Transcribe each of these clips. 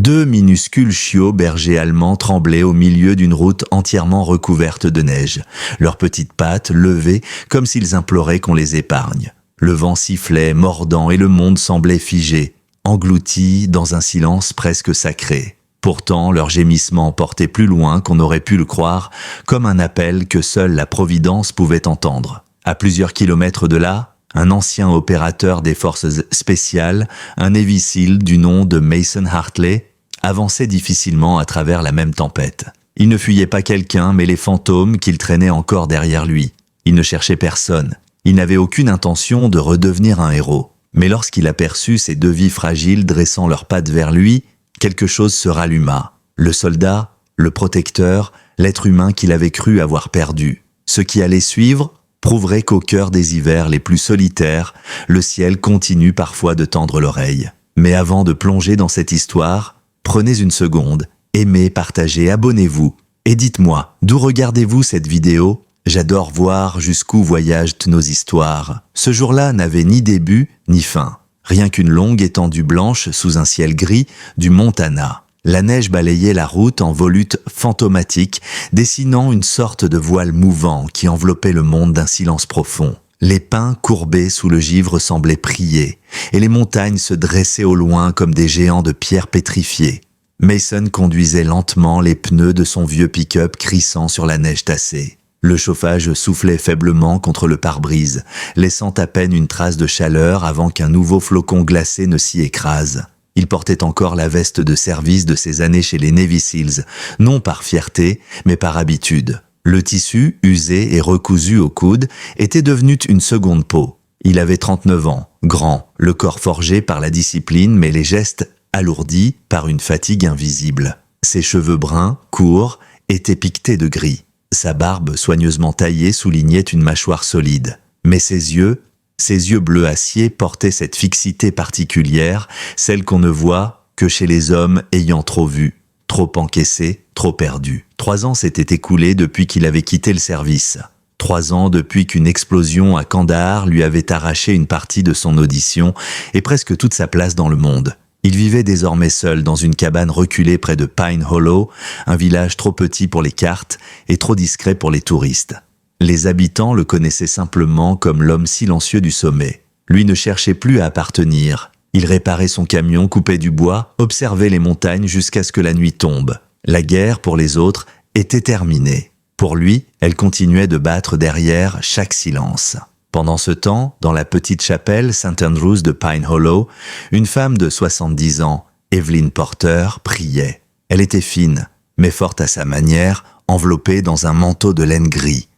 Deux minuscules chiots bergers allemands tremblaient au milieu d'une route entièrement recouverte de neige, leurs petites pattes levées comme s'ils imploraient qu'on les épargne. Le vent sifflait, mordant, et le monde semblait figé, englouti dans un silence presque sacré. Pourtant, leurs gémissements portaient plus loin qu'on n'aurait pu le croire, comme un appel que seule la Providence pouvait entendre. À plusieurs kilomètres de là, un ancien opérateur des forces spéciales, un Navy SEAL du nom de Mason Hartley, avançait difficilement à travers la même tempête. Il ne fuyait pas quelqu'un, mais les fantômes qu'il traînait encore derrière lui. Il ne cherchait personne. Il n'avait aucune intention de redevenir un héros. Mais lorsqu'il aperçut ces deux vies fragiles dressant leurs pattes vers lui, quelque chose se ralluma. Le soldat, le protecteur, l'être humain qu'il avait cru avoir perdu. Ce qui allait suivre prouverait qu'au cœur des hivers les plus solitaires, le ciel continue parfois de tendre l'oreille. Mais avant de plonger dans cette histoire, prenez une seconde, aimez, partagez, abonnez-vous. Et dites-moi, d'où regardez-vous cette vidéo ? J'adore voir jusqu'où voyagent nos histoires. Ce jour-là n'avait ni début ni fin. Rien qu'une longue étendue blanche sous un ciel gris du Montana. La neige balayait la route en volutes fantomatiques, dessinant une sorte de voile mouvant qui enveloppait le monde d'un silence profond. Les pins courbés sous le givre semblaient prier, et les montagnes se dressaient au loin comme des géants de pierre pétrifiée. Mason conduisait lentement les pneus de son vieux pick-up crissant sur la neige tassée. Le chauffage soufflait faiblement contre le pare-brise, laissant à peine une trace de chaleur avant qu'un nouveau flocon glacé ne s'y écrase. Il portait encore la veste de service de ses années chez les Navy SEALs, non par fierté, mais par habitude. Le tissu, usé et recousu au coude, était devenu une seconde peau. Il avait 39 ans, grand, le corps forgé par la discipline, mais les gestes alourdis par une fatigue invisible. Ses cheveux bruns, courts, étaient piquetés de gris. Sa barbe soigneusement taillée soulignait une mâchoire solide. Mais ses yeux bleus acier portaient cette fixité particulière, celle qu'on ne voit que chez les hommes ayant trop vu, trop encaissé, trop perdu. 3 ans s'étaient écoulés depuis qu'il avait quitté le service. 3 ans depuis qu'une explosion à Kandahar lui avait arraché une partie de son audition et presque toute sa place dans le monde. Il vivait désormais seul dans une cabane reculée près de Pine Hollow, un village trop petit pour les cartes et trop discret pour les touristes. Les habitants le connaissaient simplement comme l'homme silencieux du sommet. Lui ne cherchait plus à appartenir. Il réparait son camion, coupait du bois, observait les montagnes jusqu'à ce que la nuit tombe. La guerre, pour les autres, était terminée. Pour lui, elle continuait de battre derrière chaque silence. Pendant ce temps, dans la petite chapelle St. Andrews de Pine Hollow, une femme de 70 ans, Evelyn Porter, priait. Elle était fine, mais forte à sa manière, enveloppée dans un manteau de laine gris.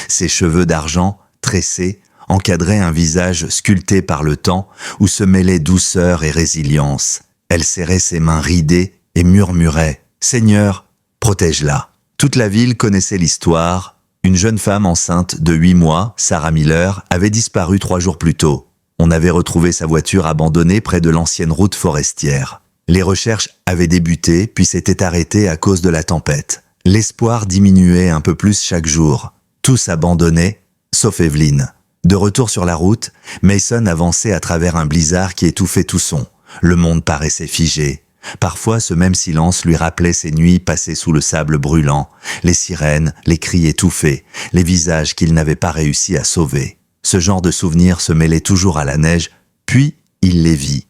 Ses cheveux d'argent, tressés, encadraient un visage sculpté par le temps où se mêlaient douceur et résilience. Elle serrait ses mains ridées et murmurait « Seigneur, protège-la ». Toute la ville connaissait l'histoire. Une jeune femme enceinte de 8 mois, Sarah Miller, avait disparu 3 jours plus tôt. On avait retrouvé sa voiture abandonnée près de l'ancienne route forestière. Les recherches avaient débuté puis s'étaient arrêtées à cause de la tempête. L'espoir diminuait un peu plus chaque jour. Tous abandonnaient, sauf Evelyn. De retour sur la route, Mason avançait à travers un blizzard qui étouffait tout son. Le monde paraissait figé. Parfois, ce même silence lui rappelait ces nuits passées sous le sable brûlant, les sirènes, les cris étouffés, les visages qu'il n'avait pas réussi à sauver. Ce genre de souvenirs se mêlait toujours à la neige, puis il les vit.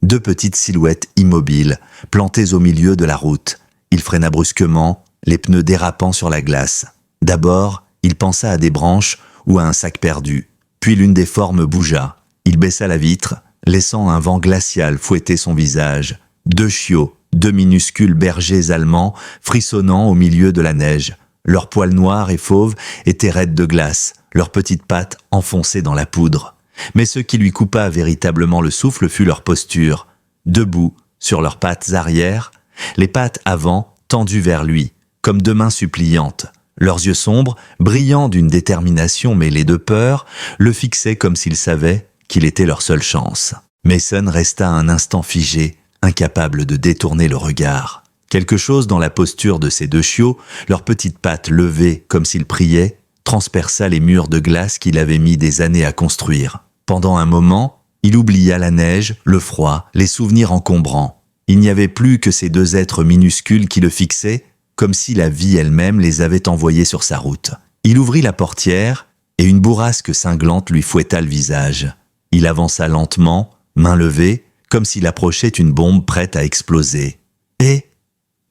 2 petites silhouettes immobiles, plantées au milieu de la route. Il freina brusquement, les pneus dérapant sur la glace. D'abord, il pensa à des branches ou à un sac perdu. Puis l'une des formes bougea. Il baissa la vitre, laissant un vent glacial fouetter son visage. 2 chiots, 2 minuscules bergers allemands, frissonnant au milieu de la neige. Leurs poils noirs et fauves étaient raides de glace, leurs petites pattes enfoncées dans la poudre. Mais ce qui lui coupa véritablement le souffle fut leur posture. Debout, sur leurs pattes arrière, les pattes avant tendues vers lui, comme 2 mains suppliantes. Leurs yeux sombres, brillants d'une détermination mêlée de peur, le fixaient comme s'ils savaient qu'il était leur seule chance. Mason resta un instant figé, incapable de détourner le regard. Quelque chose dans la posture de ces 2 chiots, leurs petites pattes levées comme s'ils priaient, transperça les murs de glace qu'il avait mis des années à construire. Pendant un moment, il oublia la neige, le froid, les souvenirs encombrants. Il n'y avait plus que ces deux êtres minuscules qui le fixaient, comme si la vie elle-même les avait envoyés sur sa route. Il ouvrit la portière, et une bourrasque cinglante lui fouetta le visage. Il avança lentement, main levée, comme s'il approchait une bombe prête à exploser. « Et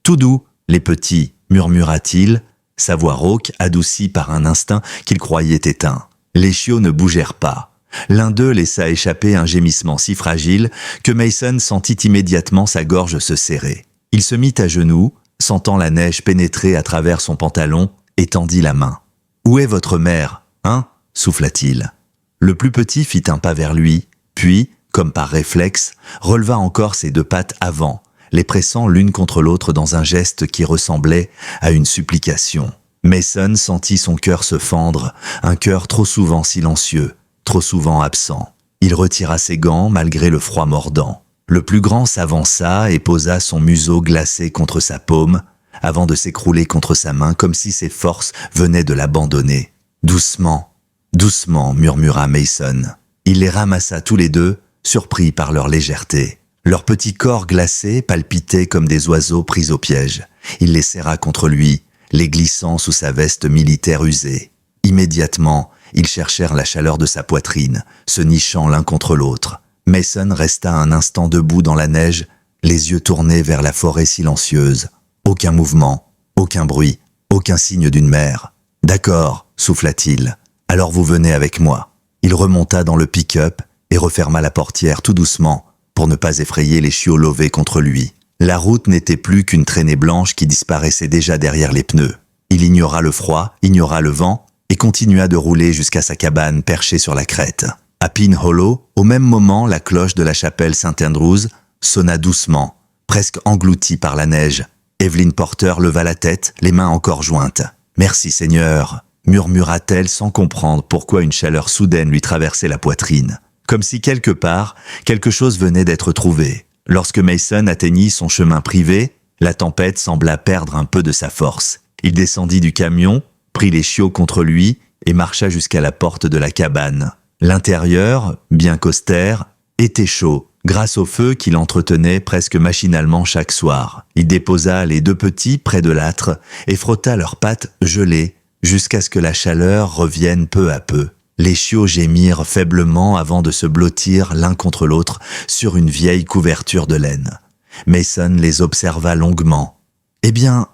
tout doux, les petits » murmura-t-il, sa voix rauque adoucie par un instinct qu'il croyait éteint. Les chiots ne bougèrent pas. L'un d'eux laissa échapper un gémissement si fragile que Mason sentit immédiatement sa gorge se serrer. Il se mit à genoux, sentant la neige pénétrer à travers son pantalon, et tendit la main. « Où est votre mère, hein ?» souffla-t-il. Le plus petit fit un pas vers lui, puis, comme par réflexe, releva encore ses deux pattes avant, les pressant l'une contre l'autre dans un geste qui ressemblait à une supplication. Mason sentit son cœur se fendre, un cœur trop souvent silencieux, trop souvent absent. Il retira ses gants malgré le froid mordant. Le plus grand s'avança et posa son museau glacé contre sa paume, avant de s'écrouler contre sa main comme si ses forces venaient de l'abandonner. « Doucement, doucement » murmura Mason. Il les ramassa tous les deux, surpris par leur légèreté. Leurs petits corps glacés palpitaient comme des oiseaux pris au piège. Il les serra contre lui, les glissant sous sa veste militaire usée. Immédiatement, ils cherchèrent la chaleur de sa poitrine, se nichant l'un contre l'autre. Mason resta un instant debout dans la neige, les yeux tournés vers la forêt silencieuse. Aucun mouvement, aucun bruit, aucun signe d'une mère. « D'accord » souffla-t-il. « Alors vous venez avec moi. » Il remonta dans le pick-up et referma la portière tout doucement pour ne pas effrayer les chiots lovés contre lui. La route n'était plus qu'une traînée blanche qui disparaissait déjà derrière les pneus. Il ignora le froid, ignora le vent et continua de rouler jusqu'à sa cabane perchée sur la crête. À Pin Hollow, au même moment, la cloche de la chapelle Saint-Andrews sonna doucement, presque engloutie par la neige. Evelyn Porter leva la tête, les mains encore jointes. « Merci Seigneur » murmura-t-elle sans comprendre pourquoi une chaleur soudaine lui traversait la poitrine. Comme si quelque part, quelque chose venait d'être trouvé. Lorsque Mason atteignit son chemin privé, la tempête sembla perdre un peu de sa force. Il descendit du camion, prit les chiots contre lui et marcha jusqu'à la porte de la cabane. L'intérieur, bien qu'austère, était chaud, grâce au feu qu'il entretenait presque machinalement chaque soir. Il déposa les deux petits près de l'âtre et frotta leurs pattes gelées jusqu'à ce que la chaleur revienne peu à peu. Les chiots gémirent faiblement avant de se blottir l'un contre l'autre sur une vieille couverture de laine. Mason les observa longuement. « Eh bien,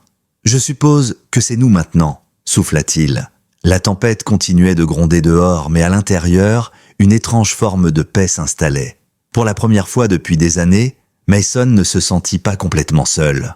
je suppose que c'est nous maintenant » souffla-t-il. La tempête continuait de gronder dehors, mais à l'intérieur, une étrange forme de paix s'installait. Pour la première fois depuis des années, Mason ne se sentit pas complètement seul.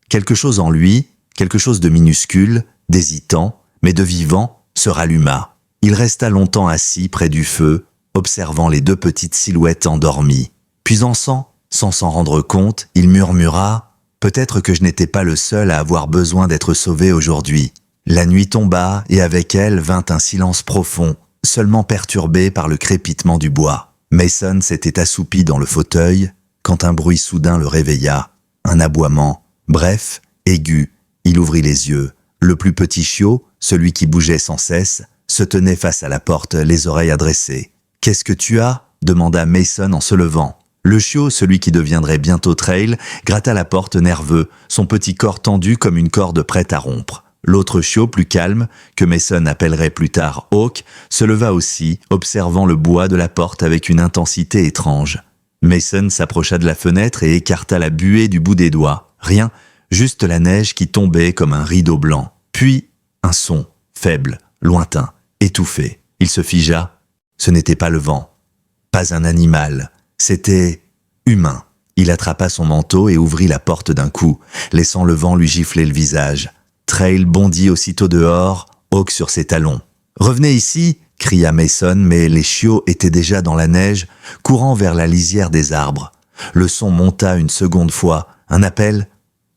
Quelque chose en lui, quelque chose de minuscule, d'hésitant, mais de vivant, se ralluma. Il resta longtemps assis près du feu, observant les deux petites silhouettes endormies. Puis sans s'en rendre compte, il murmura « Peut-être que je n'étais pas le seul à avoir besoin d'être sauvé aujourd'hui. » La nuit tomba et avec elle vint un silence profond, seulement perturbé par le crépitement du bois. Mason s'était assoupi dans le fauteuil quand un bruit soudain le réveilla. Un aboiement, bref, aigu. Il ouvrit les yeux. Le plus petit chiot, celui qui bougeait sans cesse, se tenait face à la porte, les oreilles adressées. « Qu'est-ce que tu as ?» demanda Mason en se levant. Le chiot, celui qui deviendrait bientôt Trail, gratta la porte nerveux, son petit corps tendu comme une corde prête à rompre. L'autre chiot, plus calme, que Mason appellerait plus tard Hawk, se leva aussi, observant le bois de la porte avec une intensité étrange. Mason s'approcha de la fenêtre et écarta la buée du bout des doigts. Rien, juste la neige qui tombait comme un rideau blanc. Puis, un son, faible, lointain, étouffé. Il se figea. Ce n'était pas le vent. Pas un animal. C'était humain. Il attrapa son manteau et ouvrit la porte d'un coup, laissant le vent lui gifler le visage. Trail bondit aussitôt dehors, Hawk sur ses talons. « Revenez ici !» cria Mason, mais les chiots étaient déjà dans la neige, courant vers la lisière des arbres. Le son monta une seconde fois, un appel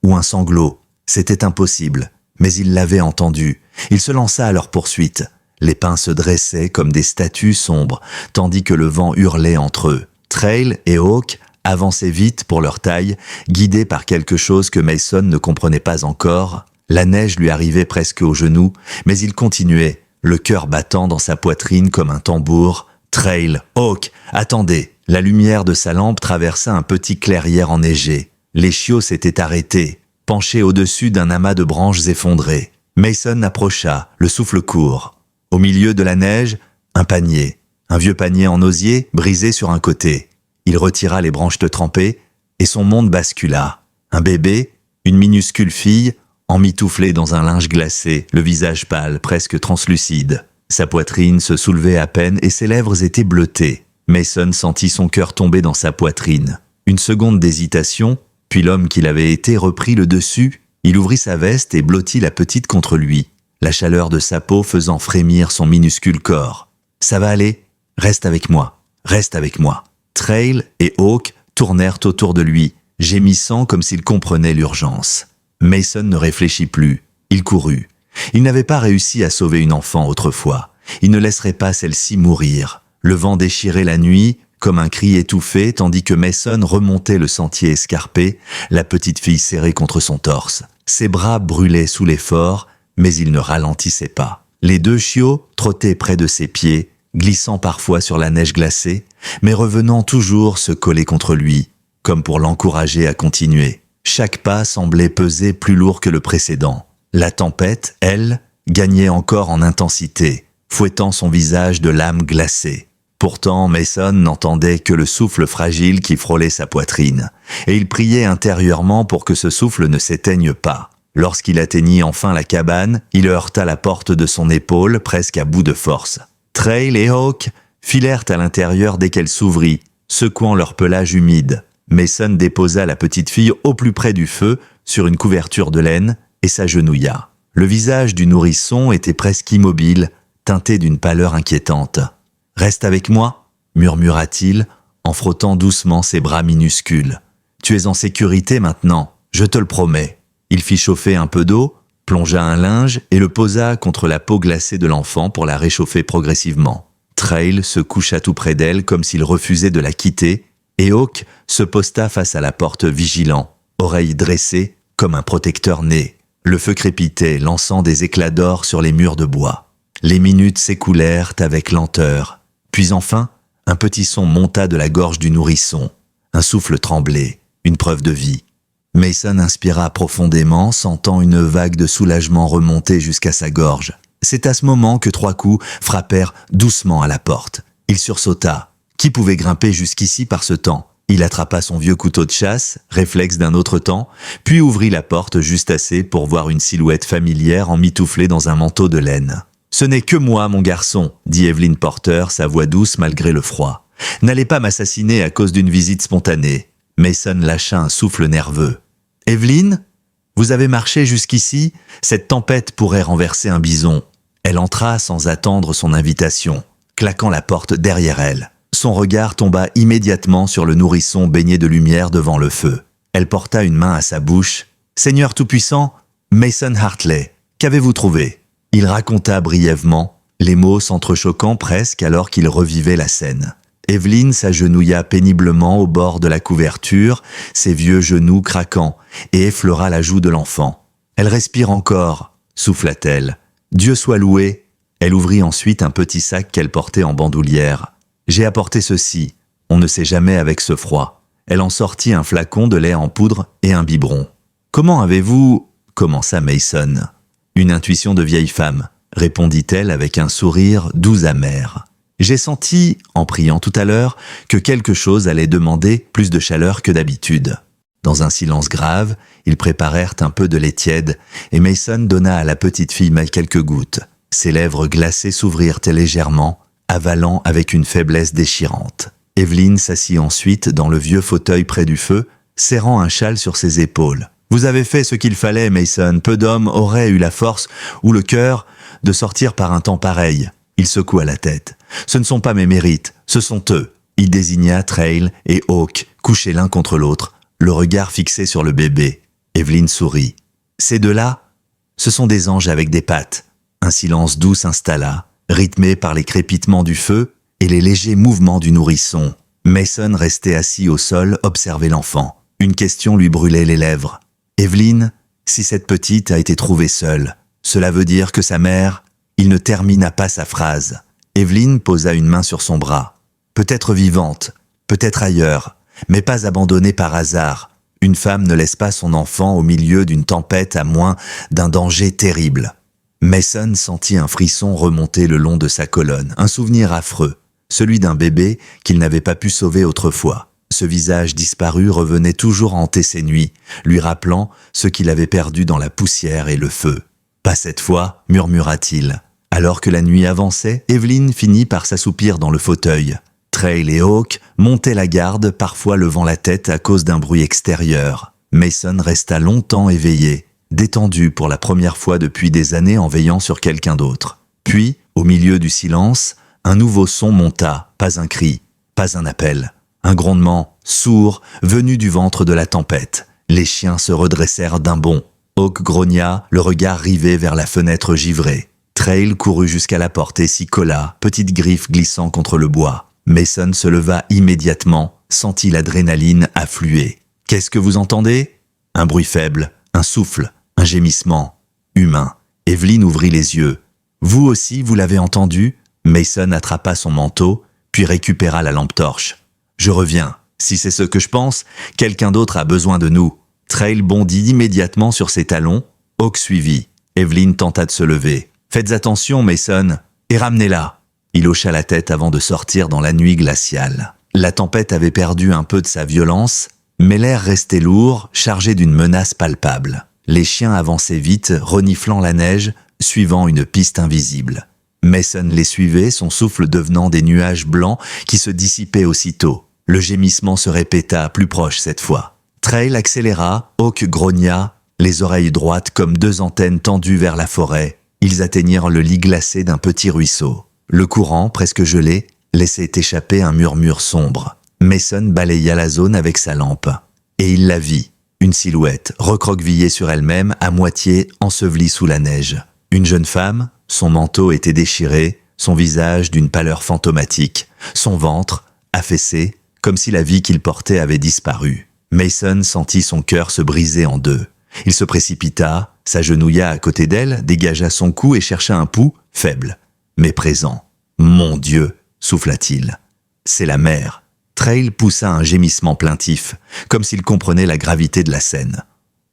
ou un sanglot. C'était impossible, mais il l'avait entendu. Il se lança à leur poursuite. Les pins se dressaient comme des statues sombres, tandis que le vent hurlait entre eux. Trail et Hawk avançaient vite pour leur taille, guidés par quelque chose que Mason ne comprenait pas encore. La neige lui arrivait presque aux genoux, mais il continuait, le cœur battant dans sa poitrine comme un tambour. « Trail, Hawk, attendez !» La lumière de sa lampe traversa un petit clairière enneigé. Les chiots s'étaient arrêtés, penchés au-dessus d'un amas de branches effondrées. Mason approcha, le souffle court. Au milieu de la neige, un panier. Un vieux panier en osier, brisé sur un côté. Il retira les branches trempées, et son monde bascula. Un bébé, une minuscule fille, emmitouflée dans un linge glacé, le visage pâle, presque translucide. Sa poitrine se soulevait à peine et ses lèvres étaient bleutées. Mason sentit son cœur tomber dans sa poitrine. Une seconde d'hésitation, puis l'homme qu'il avait été reprit le dessus. Il ouvrit sa veste et blottit la petite contre lui, la chaleur de sa peau faisant frémir son minuscule corps. « Ça va aller, reste avec moi, reste avec moi. » Trail et Hawk tournèrent autour de lui, gémissant comme s'ils comprenaient l'urgence. Mason ne réfléchit plus, il courut. Il n'avait pas réussi à sauver une enfant autrefois. Il ne laisserait pas celle-ci mourir. Le vent déchirait la nuit, comme un cri étouffé, tandis que Mason remontait le sentier escarpé, la petite fille serrée contre son torse. Ses bras brûlaient sous l'effort, mais il ne ralentissait pas. Les deux chiots trottaient près de ses pieds, glissant parfois sur la neige glacée, mais revenant toujours se coller contre lui, comme pour l'encourager à continuer. Chaque pas semblait peser plus lourd que le précédent. La tempête, elle, gagnait encore en intensité, fouettant son visage de lame glacée. Pourtant, Mason n'entendait que le souffle fragile qui frôlait sa poitrine, et il priait intérieurement pour que ce souffle ne s'éteigne pas. Lorsqu'il atteignit enfin la cabane, il heurta la porte de son épaule, presque à bout de force. Trail et Hawk filèrent à l'intérieur dès qu'elle s'ouvrit, secouant leur pelage humide. Mason déposa la petite fille au plus près du feu, sur une couverture de laine, et s'agenouilla. Le visage du nourrisson était presque immobile, teinté d'une pâleur inquiétante. « Reste avec moi » murmura-t-il, en frottant doucement ses bras minuscules. « Tu es en sécurité maintenant, je te le promets. » Il fit chauffer un peu d'eau, plongea un linge et le posa contre la peau glacée de l'enfant pour la réchauffer progressivement. Trail se coucha tout près d'elle comme s'il refusait de la quitter, et Hawk se posta face à la porte vigilant, oreilles dressées comme un protecteur né. Le feu crépitait, lançant des éclats d'or sur les murs de bois. Les minutes s'écoulèrent avec lenteur. Puis enfin, un petit son monta de la gorge du nourrisson. Un souffle tremblé, une preuve de vie. Mason inspira profondément, sentant une vague de soulagement remonter jusqu'à sa gorge. C'est à ce moment que 3 coups frappèrent doucement à la porte. Il sursauta. Qui pouvait grimper jusqu'ici par ce temps ? Il attrapa son vieux couteau de chasse, réflexe d'un autre temps, puis ouvrit la porte juste assez pour voir une silhouette familière emmitouflée dans un manteau de laine. « Ce n'est que moi, mon garçon », dit Evelyn Porter, sa voix douce malgré le froid. « N'allez pas m'assassiner à cause d'une visite spontanée. » Mason lâcha un souffle nerveux. « Evelyn, vous avez marché jusqu'ici ? Cette tempête pourrait renverser un bison. » Elle entra sans attendre son invitation, claquant la porte derrière elle. Son regard tomba immédiatement sur le nourrisson baigné de lumière devant le feu. Elle porta une main à sa bouche. « Seigneur Tout-Puissant, Mason Hartley, qu'avez-vous trouvé ?» Il raconta brièvement, les mots s'entrechoquant presque alors qu'il revivait la scène. Evelyn s'agenouilla péniblement au bord de la couverture, ses vieux genoux craquant, et effleura la joue de l'enfant. « Elle respire encore », souffla-t-elle. « Dieu soit loué !» Elle ouvrit ensuite un petit sac qu'elle portait en bandoulière. « J'ai apporté ceci. On ne sait jamais avec ce froid. » Elle en sortit un flacon de lait en poudre et un biberon. « Comment avez-vous... » commença Mason. « Une intuition de vieille femme, » répondit-elle avec un sourire doux amer. « J'ai senti, en priant tout à l'heure, que quelque chose allait demander plus de chaleur que d'habitude. » Dans un silence grave, ils préparèrent un peu de lait tiède et Mason donna à la petite fille quelques gouttes. Ses lèvres glacées s'ouvrirent légèrement, avalant avec une faiblesse déchirante. Evelyn s'assit ensuite dans le vieux fauteuil près du feu, serrant un châle sur ses épaules. « Vous avez fait ce qu'il fallait, Mason. Peu d'hommes auraient eu la force ou le cœur de sortir par un temps pareil. » Il secoua la tête. « Ce ne sont pas mes mérites, ce sont eux. » Il désigna Trail et Hawk, couchés l'un contre l'autre, le regard fixé sur le bébé. Evelyn sourit. « Ces deux-là, ce sont des anges avec des pattes. » Un silence doux s'installa, rythmé par les crépitements du feu et les légers mouvements du nourrisson. Mason restait assis au sol, observait l'enfant. Une question lui brûlait les lèvres. « Evelyn, si cette petite a été trouvée seule, cela veut dire que sa mère... » Il ne termina pas sa phrase. Evelyn posa une main sur son bras. « Peut-être vivante, peut-être ailleurs, mais pas abandonnée par hasard. Une femme ne laisse pas son enfant au milieu d'une tempête à moins d'un danger terrible. Mason sentit un frisson remonter le long de sa colonne, un souvenir affreux, celui d'un bébé qu'il n'avait pas pu sauver autrefois. Ce visage disparu revenait toujours hanter ses nuits, lui rappelant ce qu'il avait perdu dans la poussière et le feu. « Pas cette fois », murmura-t-il. Alors que la nuit avançait, Evelyn finit par s'assoupir dans le fauteuil. Trail et Hawk montaient la garde, parfois levant la tête à cause d'un bruit extérieur. Mason resta longtemps éveillé, détendu pour la première fois depuis des années en veillant sur quelqu'un d'autre. Puis, au milieu du silence, un nouveau son monta, pas un cri, pas un appel. Un grondement, sourd, venu du ventre de la tempête. Les chiens se redressèrent d'un bond. Hawk grogna, le regard rivé vers la fenêtre givrée. Trail courut jusqu'à la porte et s'y colla, petite griffe glissant contre le bois. Mason se leva immédiatement, sentit l'adrénaline affluer. « Qu'est-ce que vous entendez ?» Un bruit faible, un souffle, un gémissement. Humain. Evelyn ouvrit les yeux. « Vous aussi, vous l'avez entendu ?» Mason attrapa son manteau, puis récupéra la lampe torche. « Je reviens. Si c'est ce que je pense, quelqu'un d'autre a besoin de nous. » Trail bondit immédiatement sur ses talons. Hawk suivit. Evelyn tenta de se lever. « Faites attention, Mason, et ramenez-la. » Il hocha la tête avant de sortir dans la nuit glaciale. La tempête avait perdu un peu de sa violence, mais l'air restait lourd, chargé d'une menace palpable. Les chiens avançaient vite, reniflant la neige, suivant une piste invisible. Mason les suivait, son souffle devenant des nuages blancs qui se dissipaient aussitôt. Le gémissement se répéta, plus proche cette fois. Trail accéléra, Hawk grogna, les oreilles droites comme deux antennes tendues vers la forêt. Ils atteignirent le lit glacé d'un petit ruisseau. Le courant, presque gelé, laissait échapper un murmure sombre. Mason balaya la zone avec sa lampe. Et il la vit, une silhouette, recroquevillée sur elle-même, à moitié ensevelie sous la neige. Une jeune femme, son manteau était déchiré, son visage d'une pâleur fantomatique, son ventre, affaissé, comme si la vie qu'il portait avait disparu. Mason sentit son cœur se briser en deux. Il se précipita, s'agenouilla à côté d'elle, dégagea son cou et chercha un pouls faible, mais présent. « Mon Dieu !» souffla-t-il. « C'est la mère. » Trail poussa un gémissement plaintif, comme s'il comprenait la gravité de la scène.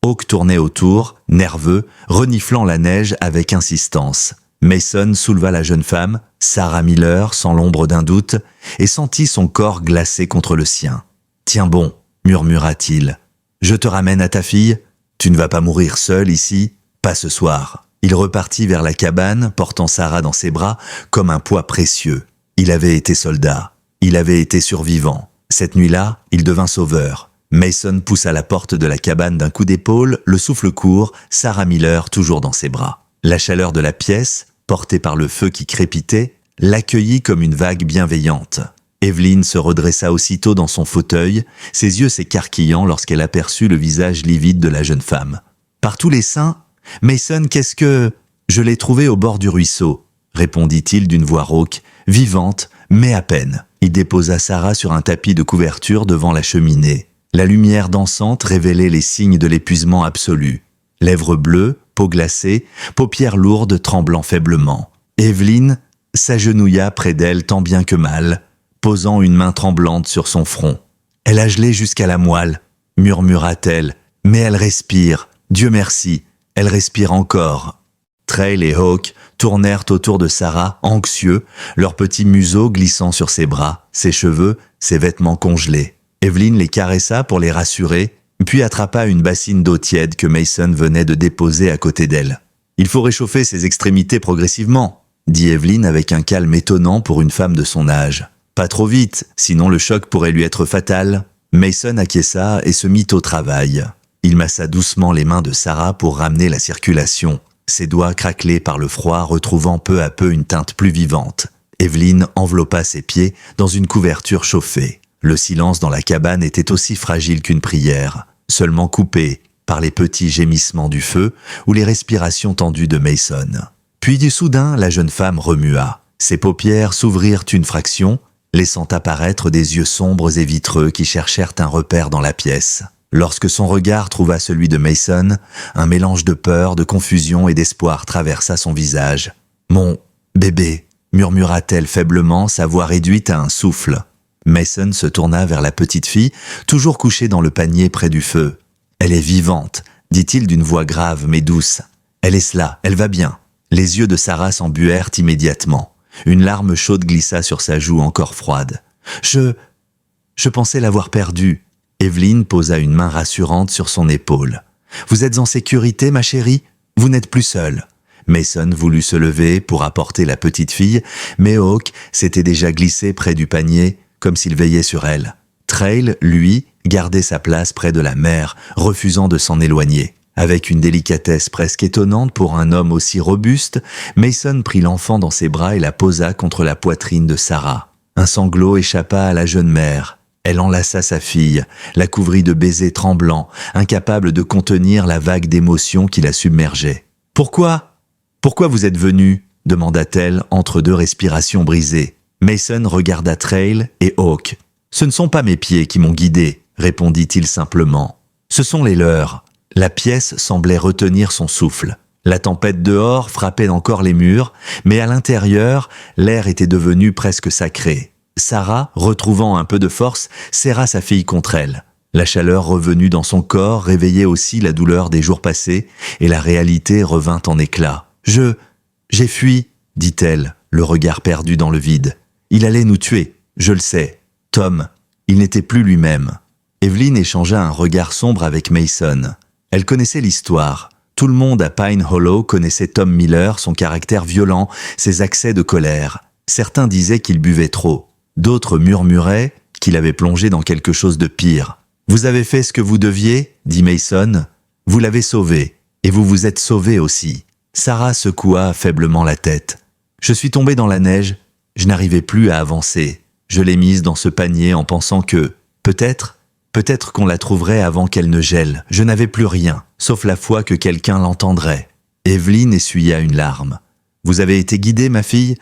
Hawk tournait autour, nerveux, reniflant la neige avec insistance. Mason souleva la jeune femme, Sarah Miller, sans l'ombre d'un doute, et sentit son corps glacé contre le sien. « Tiens bon !» murmura-t-il. « Je te ramène à ta fille. Tu ne vas pas mourir seule ici, pas ce soir. » Il repartit vers la cabane, portant Sarah dans ses bras comme un poids précieux. Il avait été soldat. Il avait été survivant. Cette nuit-là, il devint sauveur. Mason poussa la porte de la cabane d'un coup d'épaule, le souffle court, Sarah Miller toujours dans ses bras. La chaleur de la pièce, portée par le feu qui crépitait, l'accueillit comme une vague bienveillante. Evelyn se redressa aussitôt dans son fauteuil, ses yeux s'écarquillant lorsqu'elle aperçut le visage livide de la jeune femme. « Par tous les saints, Mason, qu'est-ce que... » « Je l'ai trouvé au bord du ruisseau, » répondit-il d'une voix rauque, vivante, mais à peine. Il déposa Sarah sur un tapis de couverture devant la cheminée. La lumière dansante révélait les signes de l'épuisement absolu. Lèvres bleues, peau glacée, paupières lourdes tremblant faiblement. Evelyn s'agenouilla près d'elle tant bien que mal, posant une main tremblante sur son front. « Elle a gelé jusqu'à la moelle, » murmura-t-elle, « mais elle respire, Dieu merci, elle respire encore. » Trail et Hawk tournèrent autour de Sarah, anxieux, leurs petits museaux glissant sur ses bras, ses cheveux, ses vêtements congelés. Evelyn les caressa pour les rassurer, puis attrapa une bassine d'eau tiède que Mason venait de déposer à côté d'elle. « Il faut réchauffer ses extrémités progressivement, » dit Evelyn avec un calme étonnant pour une femme de son âge. « Pas trop vite, sinon le choc pourrait lui être fatal. » Mason acquiesça et se mit au travail. Il massa doucement les mains de Sarah pour ramener la circulation. Ses doigts craquelés par le froid retrouvant peu à peu une teinte plus vivante. Evelyn enveloppa ses pieds dans une couverture chauffée. Le silence dans la cabane était aussi fragile qu'une prière, seulement coupé par les petits gémissements du feu ou les respirations tendues de Mason. Puis du soudain, la jeune femme remua. Ses paupières s'ouvrirent une fraction, laissant apparaître des yeux sombres et vitreux qui cherchèrent un repère dans la pièce. Lorsque son regard trouva celui de Mason, un mélange de peur, de confusion et d'espoir traversa son visage. « Mon bébé !» murmura-t-elle faiblement, sa voix réduite à un souffle. Mason se tourna vers la petite fille, toujours couchée dans le panier près du feu. Elle est vivante, dit-il d'une voix grave mais douce. Elle est cela, elle va bien. Les yeux de Sarah s'embuèrent immédiatement. Une larme chaude glissa sur sa joue encore froide. Je pensais l'avoir perdue. Evelyn posa une main rassurante sur son épaule. Vous êtes en sécurité, ma chérie? Vous n'êtes plus seule. Mason voulut se lever pour apporter la petite fille, mais Hawk s'était déjà glissé près du panier, comme s'il veillait sur elle. Trail, lui, gardait sa place près de la mère, refusant de s'en éloigner. Avec une délicatesse presque étonnante pour un homme aussi robuste, Mason prit l'enfant dans ses bras et la posa contre la poitrine de Sarah. Un sanglot échappa à la jeune mère. Elle enlaça sa fille, la couvrit de baisers tremblants, incapable de contenir la vague d'émotions qui la submergeait. « Pourquoi vous êtes venu ?» demanda-t-elle entre deux respirations brisées. Mason regarda Trail et Hawk. « Ce ne sont pas mes pieds qui m'ont guidé, » répondit-il simplement. « Ce sont les leurs. » La pièce semblait retenir son souffle. La tempête dehors frappait encore les murs, mais à l'intérieur, l'air était devenu presque sacré. Sarah, retrouvant un peu de force, serra sa fille contre elle. La chaleur revenue dans son corps réveillait aussi la douleur des jours passés, et la réalité revint en éclats. « J'ai fui, » dit-elle, le regard perdu dans le vide. « Il allait nous tuer, je le sais. Tom, il n'était plus lui-même. » Evelyn échangea un regard sombre avec Mason. Elle connaissait l'histoire. Tout le monde à Pine Hollow connaissait Tom Miller, son caractère violent, ses accès de colère. Certains disaient qu'il buvait trop. D'autres murmuraient qu'il avait plongé dans quelque chose de pire. « Vous avez fait ce que vous deviez » dit Mason. « Vous l'avez sauvé, et vous vous êtes sauvé aussi. » Sarah secoua faiblement la tête. « Je suis tombée dans la neige, je n'arrivais plus à avancer. Je l'ai mise dans ce panier en pensant que, peut-être qu'on la trouverait avant qu'elle ne gèle. Je n'avais plus rien, sauf la foi que quelqu'un l'entendrait. » Evelyn essuya une larme. « Vous avez été guidée, ma fille ?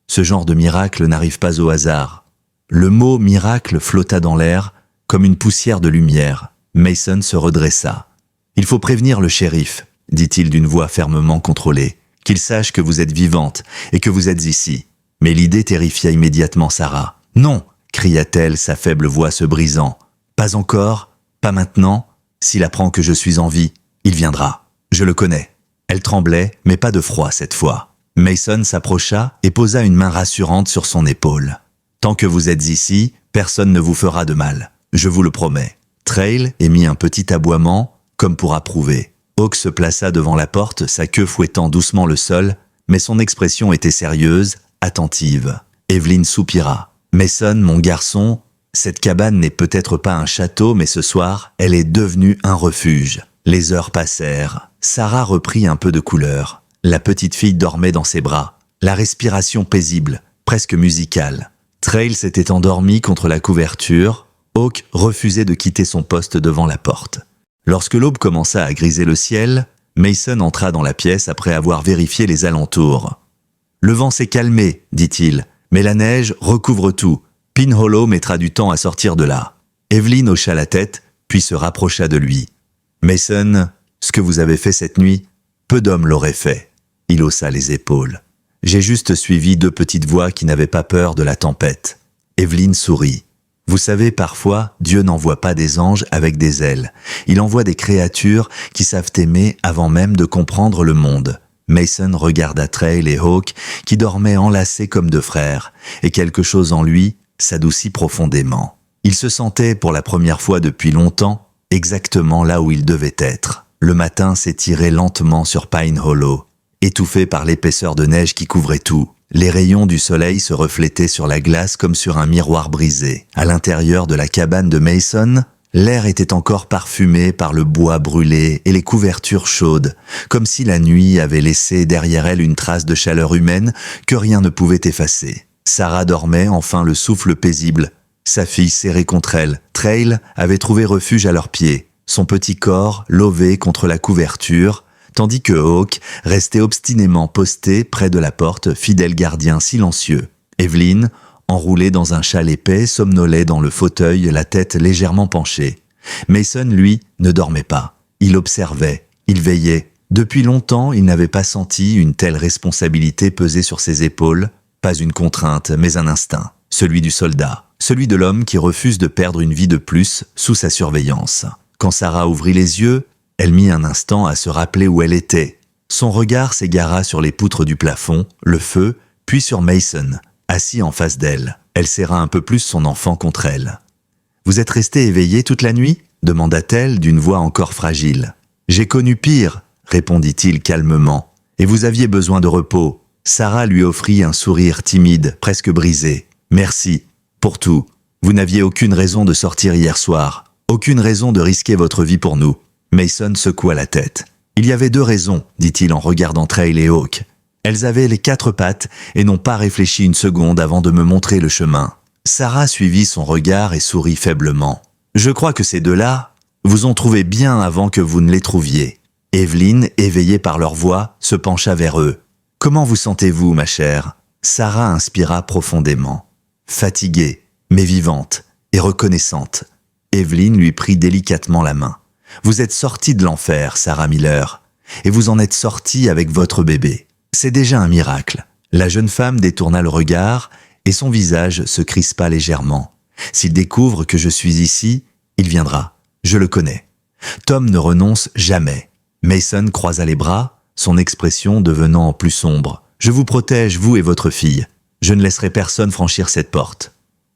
Ce genre de miracle n'arrive pas au hasard. » Le mot « miracle » flotta dans l'air, comme une poussière de lumière. Mason se redressa. « Il faut prévenir le shérif, » dit-il d'une voix fermement contrôlée, « qu'il sache que vous êtes vivante et que vous êtes ici. » Mais l'idée terrifia immédiatement Sarah. « Non !» cria-t-elle, sa faible voix se brisant. « Pas encore, pas maintenant. S'il apprend que je suis en vie, il viendra. Je le connais. » Elle tremblait, mais pas de froid cette fois. Mason s'approcha et posa une main rassurante sur son épaule. « Tant que vous êtes ici, personne ne vous fera de mal. Je vous le promets. » Trail émit un petit aboiement, comme pour approuver. Hawk se plaça devant la porte, sa queue fouettant doucement le sol, mais son expression était sérieuse, attentive. Evelyn soupira. « Mason, mon garçon, cette cabane n'est peut-être pas un château, mais ce soir, elle est devenue un refuge. » Les heures passèrent. Sarah reprit un peu de couleur. La petite fille dormait dans ses bras. La respiration paisible, presque musicale. Trail s'était endormi contre la couverture. Hawk refusait de quitter son poste devant la porte. Lorsque l'aube commença à griser le ciel, Mason entra dans la pièce après avoir vérifié les alentours. « Le vent s'est calmé, dit-il, mais la neige recouvre tout. Pine Hollow mettra du temps à sortir de là. » Evelyn hocha la tête, puis se rapprocha de lui. « Mason, ce que vous avez fait cette nuit, peu d'hommes l'auraient fait. » Il haussa les épaules. « J'ai juste suivi deux petites voix qui n'avaient pas peur de la tempête. » Evelyn sourit. « Vous savez, parfois, Dieu n'envoie pas des anges avec des ailes. Il envoie des créatures qui savent aimer avant même de comprendre le monde. » Mason regarda Trail et Hawk qui dormaient enlacés comme deux frères, et quelque chose en lui s'adoucit profondément. Il se sentait, pour la première fois depuis longtemps, exactement là où il devait être. Le matin s'étirait lentement sur Pine Hollow, étouffé par l'épaisseur de neige qui couvrait tout. Les rayons du soleil se reflétaient sur la glace comme sur un miroir brisé. À l'intérieur de la cabane de Mason, l'air était encore parfumé par le bois brûlé et les couvertures chaudes, comme si la nuit avait laissé derrière elle une trace de chaleur humaine que rien ne pouvait effacer. Sarah dormait, enfin le souffle paisible, sa fille serrée contre elle. Trail avait trouvé refuge à leurs pieds, son petit corps lové contre la couverture, tandis que Hawk restait obstinément posté près de la porte, fidèle gardien silencieux. Evelyn, enroulée dans un châle épais, somnolait dans le fauteuil, la tête légèrement penchée. Mason, lui, ne dormait pas. Il observait, il veillait. Depuis longtemps, il n'avait pas senti une telle responsabilité peser sur ses épaules, pas une contrainte, mais un instinct, celui du soldat, celui de l'homme qui refuse de perdre une vie de plus sous sa surveillance. Quand Sarah ouvrit les yeux, elle mit un instant à se rappeler où elle était. Son regard s'égara sur les poutres du plafond, le feu, puis sur Mason, assis en face d'elle. Elle serra un peu plus son enfant contre elle. « Vous êtes resté éveillé toute la nuit ?» demanda-t-elle d'une voix encore fragile. « J'ai connu pire », répondit-il calmement. « Et vous aviez besoin de repos. » Sarah lui offrit un sourire timide, presque brisé. « Merci, pour tout. Vous n'aviez aucune raison de sortir hier soir. Aucune raison de risquer votre vie pour nous. » Mason secoua la tête. « Il y avait 2 raisons, dit-il en regardant Trail et Hawk. Elles avaient les 4 pattes et n'ont pas réfléchi une seconde avant de me montrer le chemin. » Sarah suivit son regard et sourit faiblement. « Je crois que ces 2-là vous ont trouvé bien avant que vous ne les trouviez. » Evelyn, éveillée par leur voix, se pencha vers eux. « Comment vous sentez-vous, ma chère ?» Sarah inspira profondément. Fatiguée, mais vivante et reconnaissante. Evelyn lui prit délicatement la main. « Vous êtes sortie de l'enfer, Sarah Miller, et vous en êtes sortie avec votre bébé. C'est déjà un miracle. » La jeune femme détourna le regard et son visage se crispa légèrement. « S'il découvre que je suis ici, il viendra. Je le connais. » Tom ne renonce jamais. Mason croisa les bras, son expression devenant plus sombre. « Je vous protège, vous et votre fille. Je ne laisserai personne franchir cette porte. »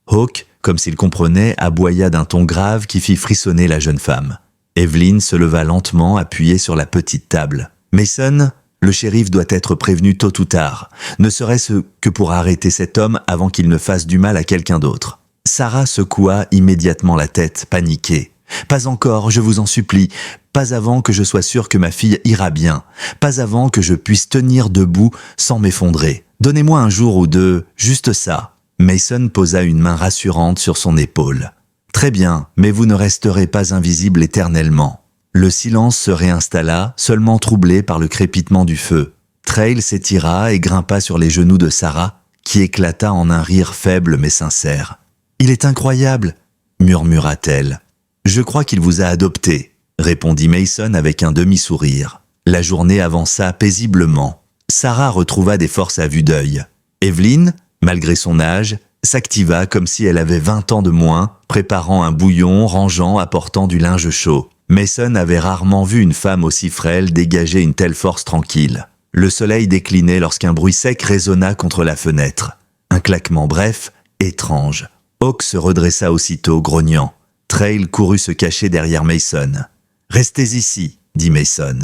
Hawk, comme s'il comprenait, aboya d'un ton grave qui fit frissonner la jeune femme. Evelyn se leva lentement, appuyée sur la petite table. « Mason, le shérif doit être prévenu tôt ou tard, ne serait-ce que pour arrêter cet homme avant qu'il ne fasse du mal à quelqu'un d'autre. » Sarah secoua immédiatement la tête, paniquée. « Pas encore, je vous en supplie. Pas avant que je sois sûre que ma fille ira bien. Pas avant que je puisse tenir debout sans m'effondrer. Donnez-moi un jour ou 2, juste ça. » Mason posa une main rassurante sur son épaule. « Très bien, mais vous ne resterez pas invisible éternellement. » Le silence se réinstalla, seulement troublé par le crépitement du feu. Trail s'étira et grimpa sur les genoux de Sarah, qui éclata en un rire faible mais sincère. « Il est incroyable !» murmura-t-elle. « Je crois qu'il vous a adopté », répondit Mason avec un demi-sourire. La journée avança paisiblement. Sarah retrouva des forces à vue d'œil. Evelyn, malgré son âge, s'activa comme si elle avait 20 ans de moins, préparant un bouillon, rangeant, apportant du linge chaud. Mason avait rarement vu une femme aussi frêle dégager une telle force tranquille. Le soleil déclinait lorsqu'un bruit sec résonna contre la fenêtre. Un claquement bref, étrange. Hawk se redressa aussitôt, grognant. Trail courut se cacher derrière Mason. « Restez ici, » dit Mason.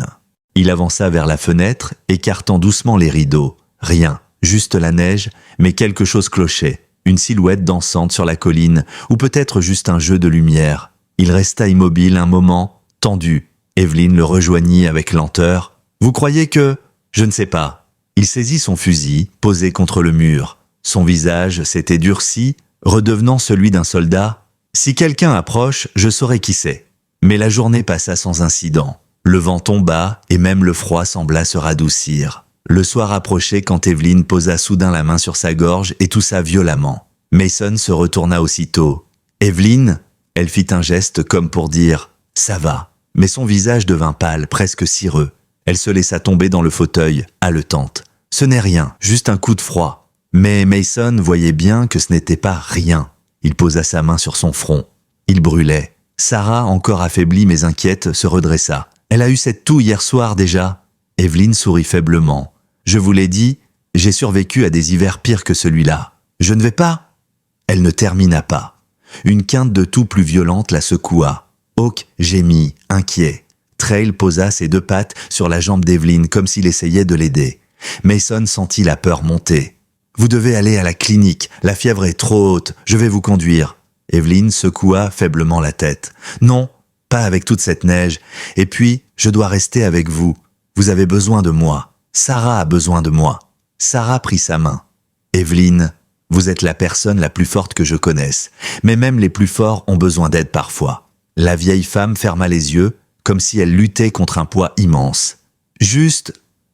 Il avança vers la fenêtre, écartant doucement les rideaux. Rien, juste la neige, mais quelque chose clochait. Une silhouette dansante sur la colline, ou peut-être juste un jeu de lumière. Il resta immobile un moment, tendu. Evelyn le rejoignit avec lenteur. « Vous croyez que… » ?»« Je ne sais pas. » Il saisit son fusil, posé contre le mur. Son visage s'était durci, redevenant celui d'un soldat. « Si quelqu'un approche, je saurai qui c'est. » Mais la journée passa sans incident. Le vent tomba et même le froid sembla se radoucir. Le soir approchait quand Evelyn posa soudain la main sur sa gorge et toussa violemment. Mason se retourna aussitôt. « Evelyn ?» Elle fit un geste comme pour dire « ça va ». Mais son visage devint pâle, presque cireux. Elle se laissa tomber dans le fauteuil, haletante. « Ce n'est rien, juste un coup de froid. » Mais Mason voyait bien que ce n'était pas rien. Il posa sa main sur son front. Il brûlait. Sarah, encore affaiblie mais inquiète, se redressa. « Elle a eu cette toux hier soir déjà ?» Evelyn sourit faiblement. « Je vous l'ai dit, j'ai survécu à des hivers pires que celui-là. Je ne vais pas ?» Elle ne termina pas. Une quinte de toux plus violente la secoua. Hawk gémit, inquiet. Trail posa ses 2 pattes sur la jambe d'Evelyn comme s'il essayait de l'aider. Mason sentit la peur monter. « Vous devez aller à la clinique, la fièvre est trop haute, je vais vous conduire. » Evelyn secoua faiblement la tête. « Non, pas avec toute cette neige. Et puis, je dois rester avec vous. Vous avez besoin de moi. Sarah a besoin de moi. » Sarah prit sa main. « Evelyn, vous êtes la personne la plus forte que je connaisse. Mais même les plus forts ont besoin d'aide parfois. » La vieille femme ferma les yeux, comme si elle luttait contre un poids immense. « Juste,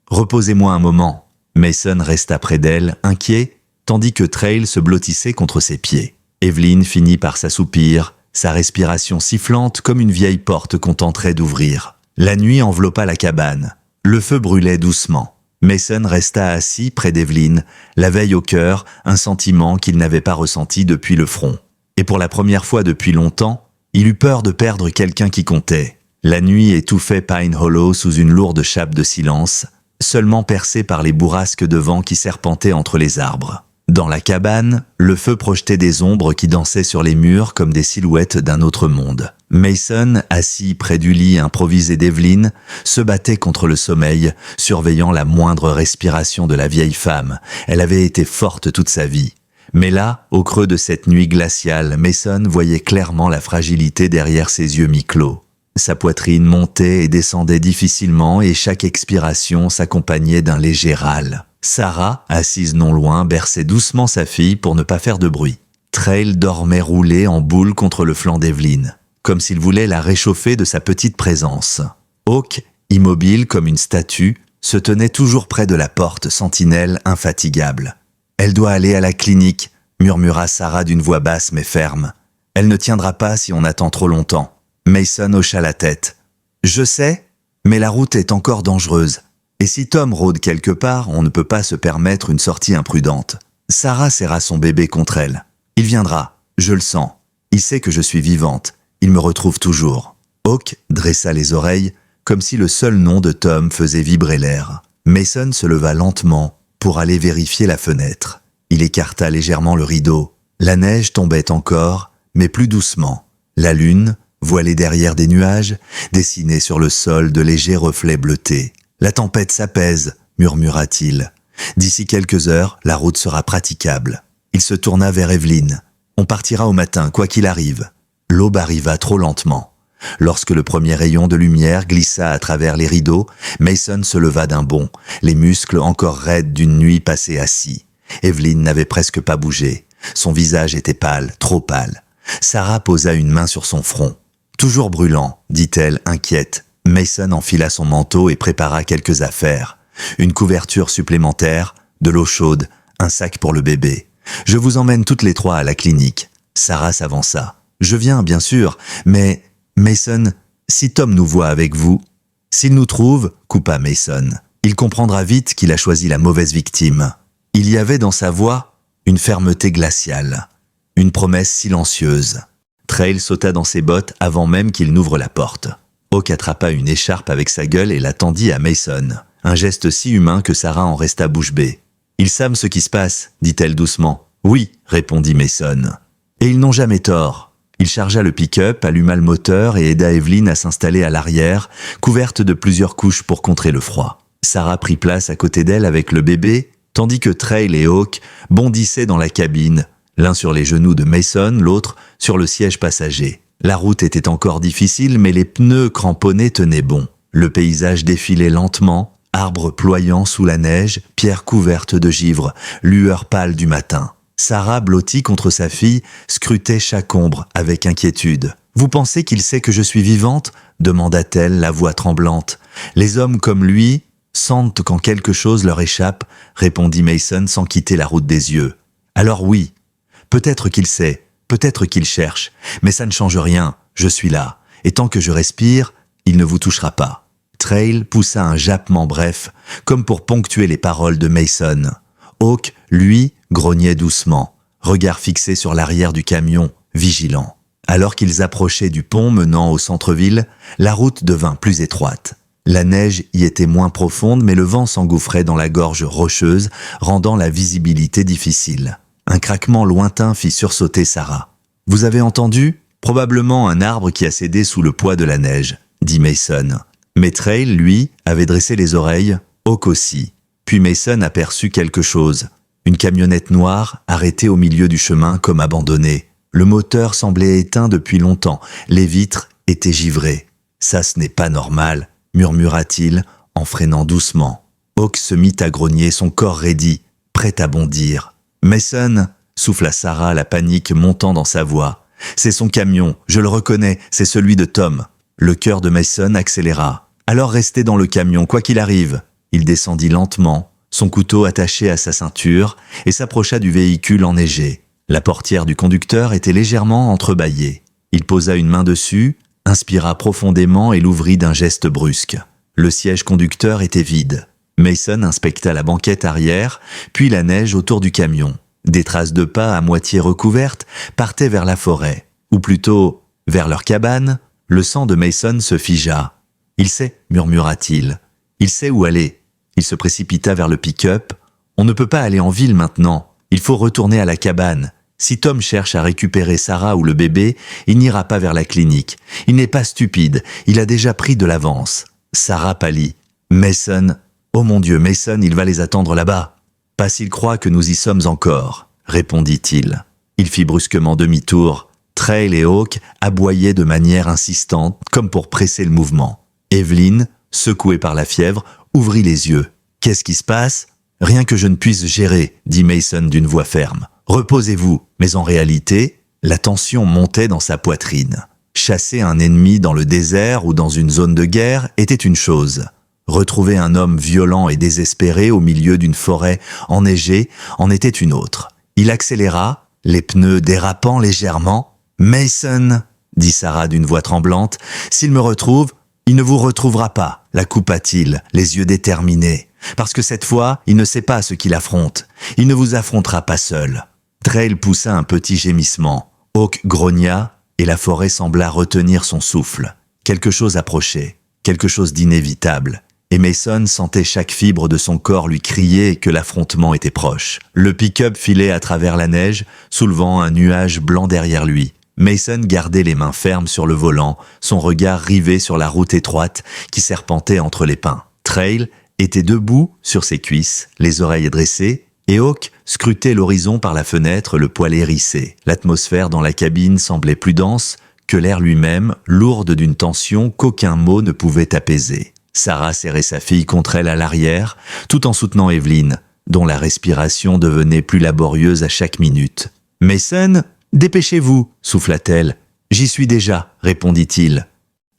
reposez-moi un moment. » Mason resta près d'elle, inquiet, tandis que Trail se blottissait contre ses pieds. Evelyn finit par s'assoupir, sa respiration sifflante comme une vieille porte qu'on tenterait d'ouvrir. La nuit enveloppa la cabane. Le feu brûlait doucement. Mason resta assis près d'Evelyn, la veille au cœur, un sentiment qu'il n'avait pas ressenti depuis le front. Et pour la première fois depuis longtemps, Il eut peur de perdre quelqu'un qui comptait. La nuit étouffait Pine Hollow sous une lourde chape de silence, seulement percée par les bourrasques de vent qui serpentaient entre les arbres. Dans la cabane, le feu projetait des ombres qui dansaient sur les murs comme des silhouettes d'un autre monde. Mason, assis près du lit improvisé d'Evelyn, se battait contre le sommeil, surveillant la moindre respiration de la vieille femme. Elle avait été forte toute sa vie. Mais là, au creux de cette nuit glaciale, Mason voyait clairement la fragilité derrière ses yeux mi-clos. Sa poitrine montait et descendait difficilement et chaque expiration s'accompagnait d'un léger râle. Sarah, assise non loin, berçait doucement sa fille pour ne pas faire de bruit. Trail dormait roulé en boule contre le flanc d'Evelyn, comme s'il voulait la réchauffer de sa petite présence. Hawk, immobile comme une statue, se tenait toujours près de la porte, sentinelle infatigable. « Elle doit aller à la clinique », murmura Sarah d'une voix basse mais ferme. « Elle ne tiendra pas si on attend trop longtemps. » Mason hocha la tête. « Je sais, mais la route est encore dangereuse. Et si Tom rôde quelque part, on ne peut pas se permettre une sortie imprudente. » Sarah serra son bébé contre elle. « Il viendra, je le sens. Il sait que je suis vivante. Il me retrouve toujours. » Hawk dressa les oreilles, comme si le seul nom de Tom faisait vibrer l'air. Mason se leva lentement pour aller vérifier la fenêtre. Il écarta légèrement le rideau. La neige tombait encore, mais plus doucement. La lune, voilée derrière des nuages, dessinait sur le sol de légers reflets bleutés. « La tempête s'apaise », murmura-t-il. « D'ici quelques heures, la route sera praticable. » Il se tourna vers Evelyn. « On partira au matin, quoi qu'il arrive. » L'aube arriva trop lentement. Lorsque le premier rayon de lumière glissa à travers les rideaux, Mason se leva d'un bond, les muscles encore raides d'une nuit passée assis. Evelyn n'avait presque pas bougé. Son visage était pâle, trop pâle. Sarah posa une main sur son front. « Toujours brûlant », dit-elle, inquiète. Mason enfila son manteau et prépara quelques affaires. Une couverture supplémentaire, de l'eau chaude, un sac pour le bébé. « Je vous emmène toutes les trois à la clinique. » Sarah s'avança. « Je viens, bien sûr, mais... Mason, si Tom nous voit avec vous... » « S'il nous trouve, » coupa Mason, « il comprendra vite qu'il a choisi la mauvaise victime. » Il y avait dans sa voix une fermeté glaciale, une promesse silencieuse. Trail sauta dans ses bottes avant même qu'il n'ouvre la porte. Hawk attrapa une écharpe avec sa gueule et la tendit à Mason. Un geste si humain que Sarah en resta bouche bée. « Ils savent ce qui se passe, » dit-elle doucement. « Oui, » répondit Mason. « Et ils n'ont jamais tort. » Il chargea le pick-up, alluma le moteur et aida Evelyn à s'installer à l'arrière, couverte de plusieurs couches pour contrer le froid. Sarah prit place à côté d'elle avec le bébé, tandis que Trail et Hawk bondissaient dans la cabine, l'un sur les genoux de Mason, l'autre sur le siège passager. La route était encore difficile, mais les pneus cramponnés tenaient bon. Le paysage défilait lentement, arbres ployants sous la neige, pierres couvertes de givre, lueur pâle du matin. Sarah, blottie contre sa fille, scrutait chaque ombre avec inquiétude. « Vous pensez qu'il sait que je suis vivante ?» demanda-t-elle, la voix tremblante. « Les hommes comme lui sentent quand quelque chose leur échappe » répondit Mason sans quitter la route des yeux. « Alors oui, peut-être qu'il sait, peut-être qu'il cherche, mais ça ne change rien, je suis là, et tant que je respire, il ne vous touchera pas. » Trail poussa un jappement bref, comme pour ponctuer les paroles de Mason. Hawk, lui, grognait doucement, regard fixé sur l'arrière du camion, vigilant. Alors qu'ils approchaient du pont menant au centre-ville, la route devint plus étroite. La neige y était moins profonde, mais le vent s'engouffrait dans la gorge rocheuse, rendant la visibilité difficile. Un craquement lointain fit sursauter Sarah. « Vous avez entendu ? Probablement un arbre qui a cédé sous le poids de la neige, » dit Mason. Mais Trail, lui, avait dressé les oreilles, Hawk aussi. Puis Mason aperçut quelque chose. Une camionnette noire arrêtée au milieu du chemin comme abandonnée. Le moteur semblait éteint depuis longtemps. Les vitres étaient givrées. « Ça, ce n'est pas normal », murmura-t-il en freinant doucement. Hawk se mit à grogner, son corps raidi, prêt à bondir. « Mason » souffla Sarah, la panique montant dans sa voix. « C'est son camion, je le reconnais, c'est celui de Tom. » Le cœur de Mason accéléra. « Alors restez dans le camion, quoi qu'il arrive. » Il descendit lentement, son couteau attaché à sa ceinture, et s'approcha du véhicule enneigé. La portière du conducteur était légèrement entrebâillée. Il posa une main dessus, inspira profondément et l'ouvrit d'un geste brusque. Le siège conducteur était vide. Mason inspecta la banquette arrière, puis la neige autour du camion. Des traces de pas à moitié recouvertes partaient vers la forêt, ou plutôt vers leur cabane, le sang de Mason se figea. « Il sait, murmura-t-il. Il sait où aller. » Il se précipita vers le pick-up. « On ne peut pas aller en ville maintenant. Il faut retourner à la cabane. Si Tom cherche à récupérer Sarah ou le bébé, il n'ira pas vers la clinique. Il n'est pas stupide. Il a déjà pris de l'avance. » Sarah pâlit. « Mason, oh mon Dieu, Mason, il va les attendre là-bas. » « Pas s'il croit que nous y sommes encore, » répondit-il. Il fit brusquement demi-tour. Trail et Hawk aboyaient de manière insistante, comme pour presser le mouvement. Evelyn, secouée par la fièvre, ouvrit les yeux. « Qu'est-ce qui se passe ? » « Rien que je ne puisse gérer, » dit Mason d'une voix ferme. « Reposez-vous. » Mais en réalité, la tension montait dans sa poitrine. Chasser un ennemi dans le désert ou dans une zone de guerre était une chose. Retrouver un homme violent et désespéré au milieu d'une forêt enneigée en était une autre. Il accéléra, les pneus dérapant légèrement. « Mason, » dit Sarah d'une voix tremblante, « s'il me retrouve, il ne vous retrouvera pas, » la coupa-t-il, les yeux déterminés. « Parce que cette fois, il ne sait pas ce qu'il affronte. Il ne vous affrontera pas seul. » Trail poussa un petit gémissement. Hawk grogna et la forêt sembla retenir son souffle. Quelque chose approchait, quelque chose d'inévitable. Et Mason sentait chaque fibre de son corps lui crier que l'affrontement était proche. Le pick-up filait à travers la neige, soulevant un nuage blanc derrière lui. Mason gardait les mains fermes sur le volant, son regard rivé sur la route étroite qui serpentait entre les pins. Trail était debout sur ses cuisses, les oreilles dressées, et Hawk scrutait l'horizon par la fenêtre, le poil hérissé. L'atmosphère dans la cabine semblait plus dense que l'air lui-même, lourde d'une tension qu'aucun mot ne pouvait apaiser. Sarah serrait sa fille contre elle à l'arrière, tout en soutenant Evelyn, dont la respiration devenait plus laborieuse à chaque minute. « Mason, dépêchez-vous » souffla-t-elle. « J'y suis déjà » répondit-il.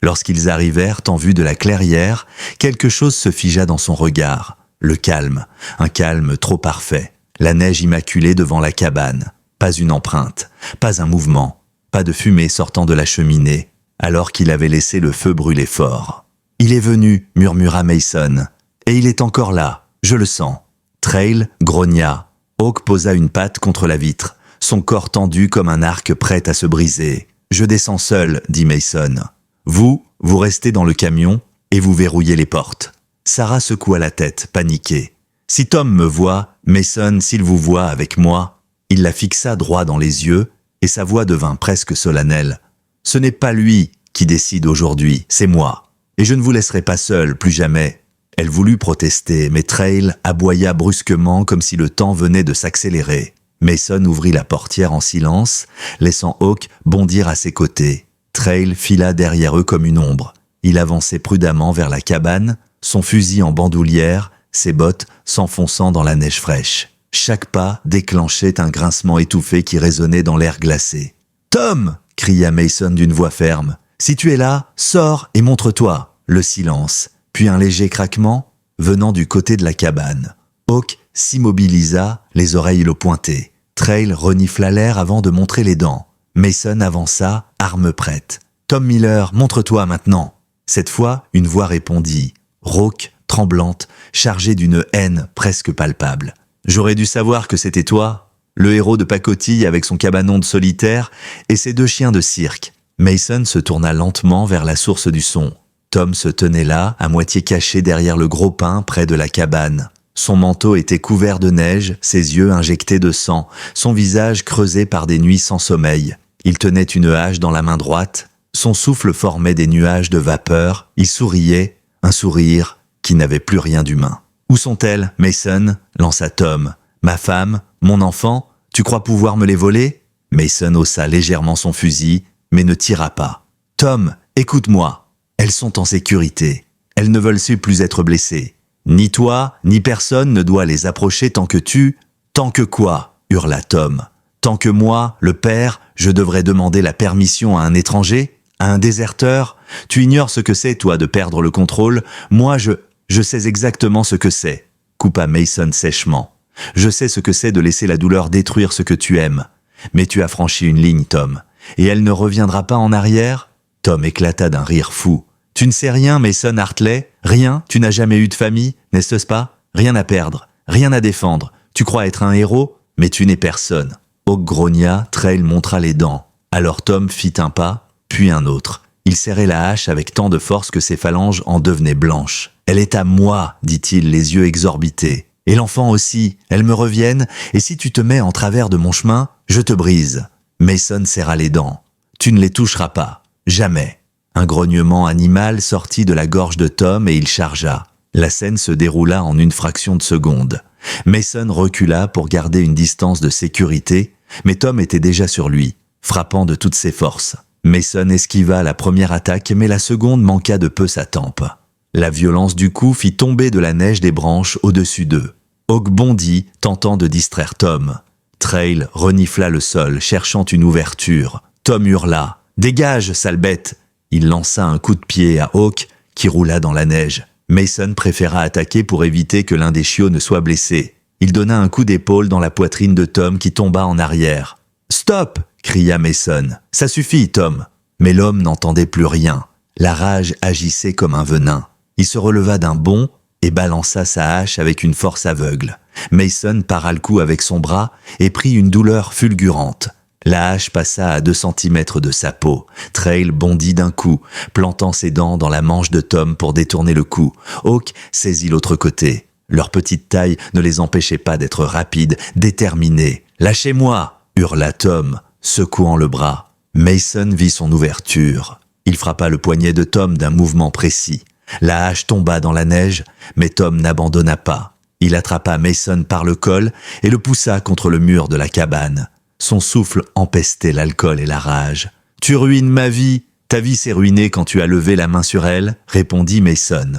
Lorsqu'ils arrivèrent en vue de la clairière, quelque chose se figea dans son regard. Le calme, un calme trop parfait. La neige immaculée devant la cabane. Pas une empreinte, pas un mouvement, pas de fumée sortant de la cheminée, alors qu'il avait laissé le feu brûler fort. « Il est venu » murmura Mason. « Et il est encore là, je le sens. » Trail grogna. Hawk posa une patte contre la vitre, son corps tendu comme un arc prêt à se briser. « Je descends seul » dit Mason. « Vous restez dans le camion et vous verrouillez les portes. » Sarah secoua la tête, paniquée. « Si Tom me voit, Mason, s'il vous voit avec moi… » Il la fixa droit dans les yeux et sa voix devint presque solennelle. « Ce n'est pas lui qui décide aujourd'hui, c'est moi. Et je ne vous laisserai pas seul, plus jamais. » Elle voulut protester, mais Trail aboya brusquement comme si le temps venait de s'accélérer. Mason ouvrit la portière en silence, laissant Hawk bondir à ses côtés. Trail fila derrière eux comme une ombre. Il avançait prudemment vers la cabane, son fusil en bandoulière, ses bottes s'enfonçant dans la neige fraîche. Chaque pas déclenchait un grincement étouffé qui résonnait dans l'air glacé. « Tom !» cria Mason d'une voix ferme. « Si tu es là, sors et montre-toi !» Le silence, puis un léger craquement venant du côté de la cabane. Hawk s'immobilisa, les oreilles le pointées. Trail renifla l'air avant de montrer les dents. Mason avança, arme prête. « Tom Miller, montre-toi maintenant !» Cette fois, une voix répondit, rauque, tremblante, chargée d'une haine presque palpable. « J'aurais dû savoir que c'était toi, le héros de pacotille avec son cabanon de solitaire et ses 2 chiens de cirque. » Mason se tourna lentement vers la source du son. Tom se tenait là, à moitié caché derrière le gros pin près de la cabane. Son manteau était couvert de neige, ses yeux injectés de sang, son visage creusé par des nuits sans sommeil. Il tenait une hache dans la main droite, son souffle formait des nuages de vapeur, il souriait, un sourire qui n'avait plus rien d'humain. « Où sont-elles, Mason ?» lança Tom. « Ma femme, mon enfant, tu crois pouvoir me les voler ?» Mason haussa légèrement son fusil, mais ne tira pas. « Tom, écoute-moi. Elles sont en sécurité. Elles ne veulent plus être blessées. Ni toi, ni personne ne doit les approcher tant que tu… »« Tant que quoi ?» hurla Tom. « Tant que moi, le père, je devrais demander la permission à un étranger ? À un déserteur ? Tu ignores ce que c'est, toi, de perdre le contrôle. Moi, je sais exactement ce que c'est. » coupa Mason sèchement. « Je sais ce que c'est de laisser la douleur détruire ce que tu aimes. Mais tu as franchi une ligne, Tom. Et elle ne reviendra pas en arrière ?» Tom éclata d'un rire fou. « Tu ne sais rien, Mason Hartley ? Rien ? Tu n'as jamais eu de famille, n'est-ce pas ? Rien à perdre, rien à défendre. Tu crois être un héros, mais tu n'es personne. » Hawk grogna, Trail montra les dents. Alors Tom fit un pas, puis un autre. Il serrait la hache avec tant de force que ses phalanges en devenaient blanches. « Elle est à moi », dit-il, les yeux exorbités. « Et l'enfant aussi, elles me reviennent, et si tu te mets en travers de mon chemin, je te brise. » Mason serra les dents. « Tu ne les toucheras pas. Jamais. » Un grognement animal sortit de la gorge de Tom et il chargea. La scène se déroula en une fraction de seconde. Mason recula pour garder une distance de sécurité, mais Tom était déjà sur lui, frappant de toutes ses forces. Mason esquiva la première attaque, mais la seconde manqua de peu sa tempe. La violence du coup fit tomber de la neige des branches au-dessus d'eux. Hawk bondit, tentant de distraire Tom. Trail renifla le sol, cherchant une ouverture. Tom hurla « Dégage, sale bête !» Il lança un coup de pied à Hawk, qui roula dans la neige. Mason préféra attaquer pour éviter que l'un des chiots ne soit blessé. Il donna un coup d'épaule dans la poitrine de Tom qui tomba en arrière. « Stop !» cria Mason. « Ça suffit, Tom !» Mais l'homme n'entendait plus rien. La rage agissait comme un venin. Il se releva d'un bond et balança sa hache avec une force aveugle. Mason para le coup avec son bras et prit une douleur fulgurante. La hache passa à 2 centimètres de sa peau. Trail bondit d'un coup, plantant ses dents dans la manche de Tom pour détourner le coup. Hawk saisit l'autre côté. Leur petite taille ne les empêchait pas d'être rapides, déterminés. « Lâchez-moi !» hurla Tom, secouant le bras. Mason vit son ouverture. Il frappa le poignet de Tom d'un mouvement précis. La hache tomba dans la neige, mais Tom n'abandonna pas. Il attrapa Mason par le col et le poussa contre le mur de la cabane. Son souffle empestait l'alcool et la rage. « Tu ruines ma vie. Ta vie s'est ruinée quand tu as levé la main sur elle, » répondit Mason.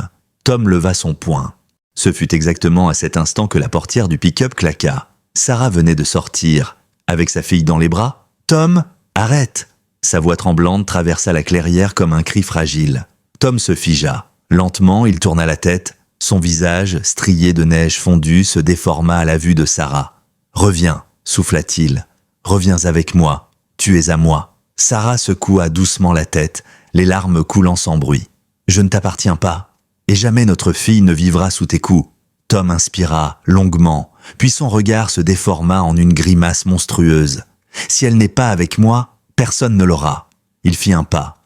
Tom leva son poing. Ce fut exactement à cet instant que la portière du pick-up claqua. Sarah venait de sortir, avec sa fille dans les bras. « Tom, arrête !» Sa voix tremblante traversa la clairière comme un cri fragile. Tom se figea. Lentement, il tourna la tête. Son visage, strié de neige fondue, se déforma à la vue de Sarah. « Reviens !» souffla-t-il. « Reviens avec moi. Tu es à moi. » Sarah secoua doucement la tête, les larmes coulant sans bruit. « Je ne t'appartiens pas, et jamais notre fille ne vivra sous tes coups. » Tom inspira longuement, puis son regard se déforma en une grimace monstrueuse. « Si elle n'est pas avec moi, personne ne l'aura. » Il fit un pas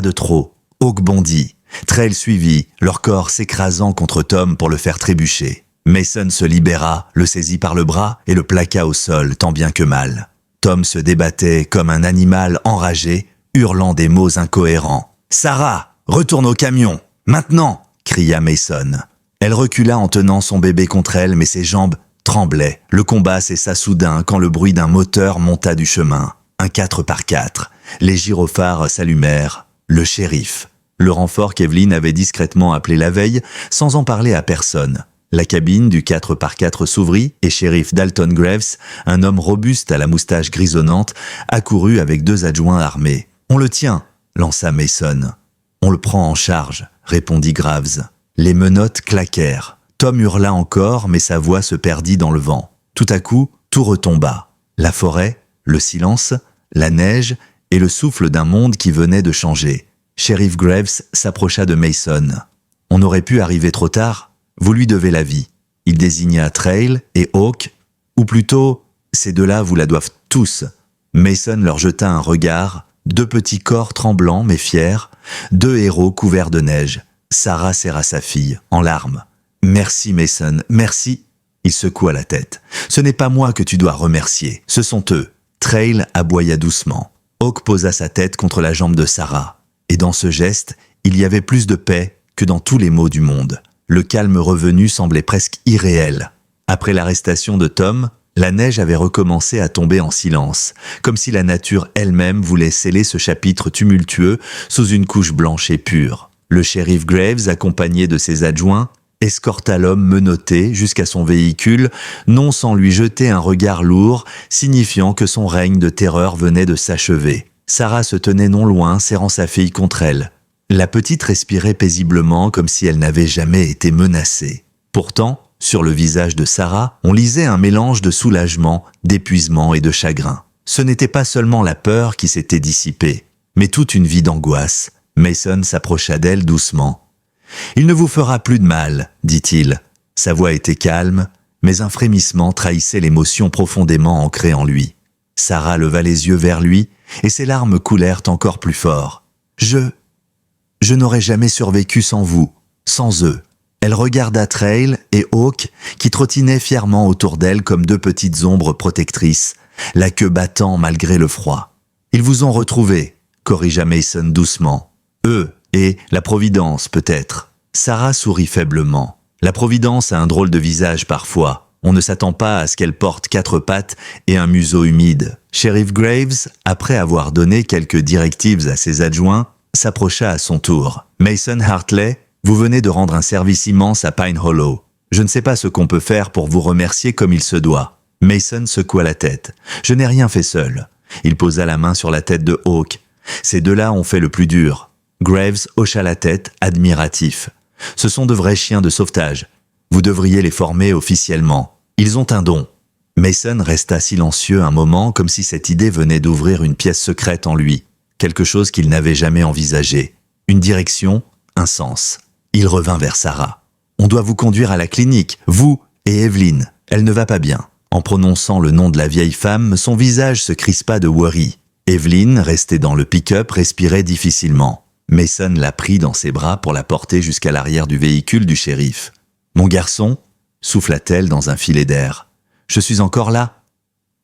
de trop. Hawk bondit. Trail suivit, leur corps s'écrasant contre Tom pour le faire trébucher. Mason se libéra, le saisit par le bras et le plaqua au sol tant bien que mal. Tom se débattait comme un animal enragé, hurlant des mots incohérents. « Sarah, retourne au camion, maintenant !» cria Mason. Elle recula en tenant son bébé contre elle, mais ses jambes tremblaient. Le combat cessa soudain quand le bruit d'un moteur monta du chemin. Un 4x4. Les gyrophares s'allumèrent. Le shérif. Le renfort qu'Evelyn avait discrètement appelé la veille, sans en parler à personne. La cabine du 4x4 s'ouvrit et shérif Dalton Graves, un homme robuste à la moustache grisonnante, accourut avec 2 adjoints armés. « On le tient !» lança Mason. « On le prend en charge !» répondit Graves. Les menottes claquèrent. Tom hurla encore, mais sa voix se perdit dans le vent. Tout à coup, tout retomba. La forêt, le silence, la neige et le souffle d'un monde qui venait de changer. Sheriff Graves s'approcha de Mason. « On aurait pu arriver trop tard. Vous lui devez la vie. » Il désigna Trail et Hawk, ou plutôt, ces 2-là vous la doivent tous. Mason leur jeta un regard, 2 petits corps tremblants mais fiers, 2 héros couverts de neige. Sarah serra sa fille, en larmes. « Merci Mason, merci !» Il secoua la tête. « Ce n'est pas moi que tu dois remercier, ce sont eux. » Trail aboya doucement. Hawk posa sa tête contre la jambe de Sarah. Et dans ce geste, il y avait plus de paix que dans tous les maux du monde. Le calme revenu semblait presque irréel. Après l'arrestation de Tom, la neige avait recommencé à tomber en silence, comme si la nature elle-même voulait sceller ce chapitre tumultueux sous une couche blanche et pure. Le shérif Graves, accompagné de ses adjoints, escorta l'homme menotté jusqu'à son véhicule, non sans lui jeter un regard lourd, signifiant que son règne de terreur venait de s'achever. Sarah se tenait non loin, serrant sa fille contre elle. La petite respirait paisiblement comme si elle n'avait jamais été menacée. Pourtant, sur le visage de Sarah, on lisait un mélange de soulagement, d'épuisement et de chagrin. Ce n'était pas seulement la peur qui s'était dissipée, mais toute une vie d'angoisse. Mason s'approcha d'elle doucement. « Il ne vous fera plus de mal, dit-il. » Sa voix était calme, mais un frémissement trahissait l'émotion profondément ancrée en lui. Sarah leva les yeux vers lui, et ses larmes coulèrent encore plus fort. Je n'aurais jamais survécu sans vous, sans eux. Elle regarda Trail et Hawk qui trottinaient fièrement autour d'elle comme deux petites ombres protectrices, la queue battant malgré le froid. Ils vous ont retrouvé, corrigea Mason doucement. Eux et la Providence peut-être. Sarah sourit faiblement. La Providence a un drôle de visage parfois. On ne s'attend pas à ce qu'elle porte 4 pattes et un museau humide. Sheriff Graves, après avoir donné quelques directives à ses adjoints, s'approcha à son tour. Mason Hartley, vous venez de rendre un service immense à Pine Hollow. Je ne sais pas ce qu'on peut faire pour vous remercier comme il se doit. Mason secoua la tête. Je n'ai rien fait seul. Il posa la main sur la tête de Hawk. Ces deux-là ont fait le plus dur. Graves hocha la tête, admiratif. Ce sont de vrais chiens de sauvetage. Vous devriez les former officiellement. Ils ont un don. Mason resta silencieux un moment comme si cette idée venait d'ouvrir une pièce secrète en lui. Quelque chose qu'il n'avait jamais envisagé. Une direction, un sens. Il revint vers Sarah. On doit vous conduire à la clinique, vous et Evelyn. Elle ne va pas bien. En prononçant le nom de la vieille femme, son visage se crispa de worry. Evelyn, restée dans le pick-up, respirait difficilement. Mason la prit dans ses bras pour la porter jusqu'à l'arrière du véhicule du shérif. « Mon garçon » souffla-t-elle dans un filet d'air. « Je suis encore là.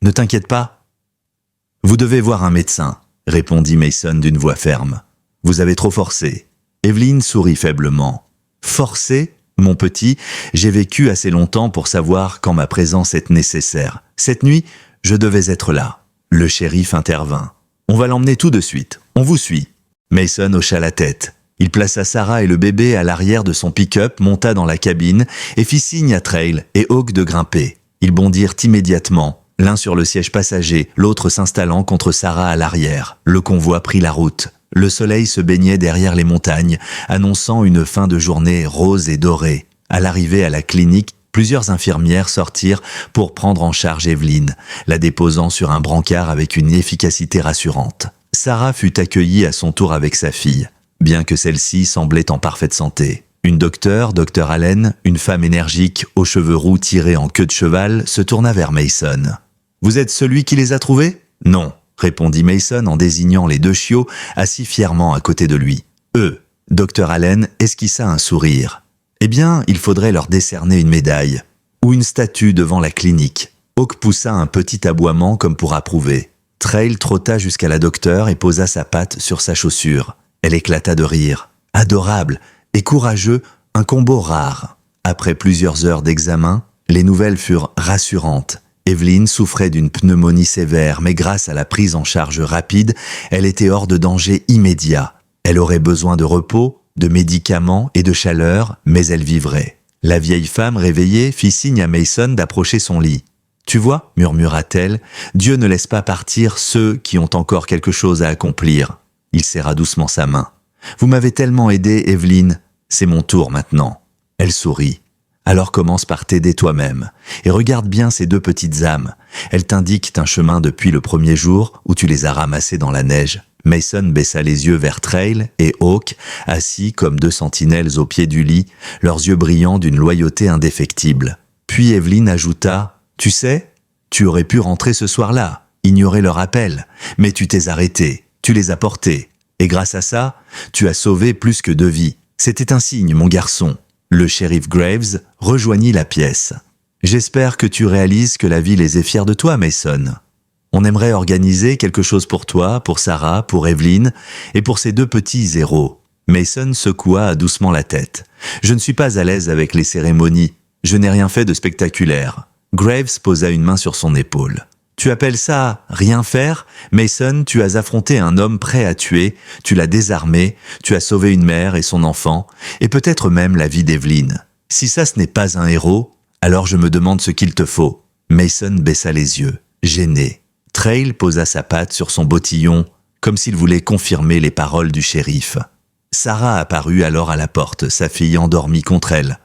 Ne t'inquiète pas. »« Vous devez voir un médecin » répondit Mason d'une voix ferme. « Vous avez trop forcé. » Evelyn sourit faiblement. « Forcé, mon petit, j'ai vécu assez longtemps pour savoir quand ma présence est nécessaire. Cette nuit, je devais être là. » Le shérif intervint. « On va l'emmener tout de suite. On vous suit. » Mason hocha la tête. Il plaça Sarah et le bébé à l'arrière de son pick-up, monta dans la cabine et fit signe à Trail et Hawk de grimper. Ils bondirent immédiatement, l'un sur le siège passager, l'autre s'installant contre Sarah à l'arrière. Le convoi prit la route. Le soleil se baignait derrière les montagnes, annonçant une fin de journée rose et dorée. À l'arrivée à la clinique, plusieurs infirmières sortirent pour prendre en charge Evelyn, la déposant sur un brancard avec une efficacité rassurante. Sarah fut accueillie à son tour avec sa fille, bien que celle-ci semblait en parfaite santé. Une docteure, Dr Allen, une femme énergique aux cheveux roux tirés en queue de cheval, se tourna vers Mason. « Vous êtes celui qui les a trouvés ?»« Non », répondit Mason en désignant les 2 chiots assis fièrement à côté de lui. « Eux », Dr Allen esquissa un sourire. « Eh bien, il faudrait leur décerner une médaille, ou une statue devant la clinique. » Hawk poussa un petit aboiement comme pour approuver. Trail trotta jusqu'à la docteure et posa sa patte sur sa chaussure. Elle éclata de rire. Adorable et courageux, un combo rare. Après plusieurs heures d'examen, les nouvelles furent rassurantes. Evelyn souffrait d'une pneumonie sévère, mais grâce à la prise en charge rapide, elle était hors de danger immédiat. Elle aurait besoin de repos, de médicaments et de chaleur, mais elle vivrait. La vieille femme réveillée fit signe à Mason d'approcher son lit. « Tu vois, murmura-t-elle, Dieu ne laisse pas partir ceux qui ont encore quelque chose à accomplir. » Il serra doucement sa main. « Vous m'avez tellement aidé, Evelyn. C'est mon tour maintenant. » Elle sourit. « Alors commence par t'aider toi-même. Et regarde bien ces 2 petites âmes. Elles t'indiquent un chemin depuis le premier jour où tu les as ramassées dans la neige. » Mason baissa les yeux vers Trail et Hawk, assis comme 2 sentinelles au pied du lit, leurs yeux brillants d'une loyauté indéfectible. Puis Evelyn ajouta « Tu sais, tu aurais pu rentrer ce soir-là, ignorer leur appel, mais tu t'es arrêté, tu les as portés. Et grâce à ça, tu as sauvé plus que 2 vies. C'était un signe, mon garçon. » Le shérif Graves rejoignit la pièce. « J'espère que tu réalises que la ville est fière de toi, Mason. On aimerait organiser quelque chose pour toi, pour Sarah, pour Evelyn et pour ces 2 petits héros. » Mason secoua doucement la tête. « Je ne suis pas à l'aise avec les cérémonies. Je n'ai rien fait de spectaculaire. » Graves posa une main sur son épaule. « Tu appelles ça rien faire? Mason, tu as affronté un homme prêt à tuer, tu l'as désarmé, tu as sauvé une mère et son enfant, et peut-être même la vie d'Evelyn. Si ça ce n'est pas un héros, alors je me demande ce qu'il te faut. » Mason baissa les yeux, gêné. Trail posa sa patte sur son bottillon, comme s'il voulait confirmer les paroles du shérif. Sarah apparut alors à la porte, sa fille endormie contre elle.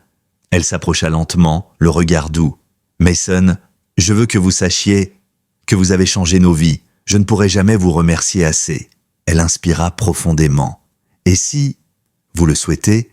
Elle s'approcha lentement, le regard doux. « Mason, je veux que vous sachiez que vous avez changé nos vies. Je ne pourrai jamais vous remercier assez. » Elle inspira profondément. « Et si, vous le souhaitez,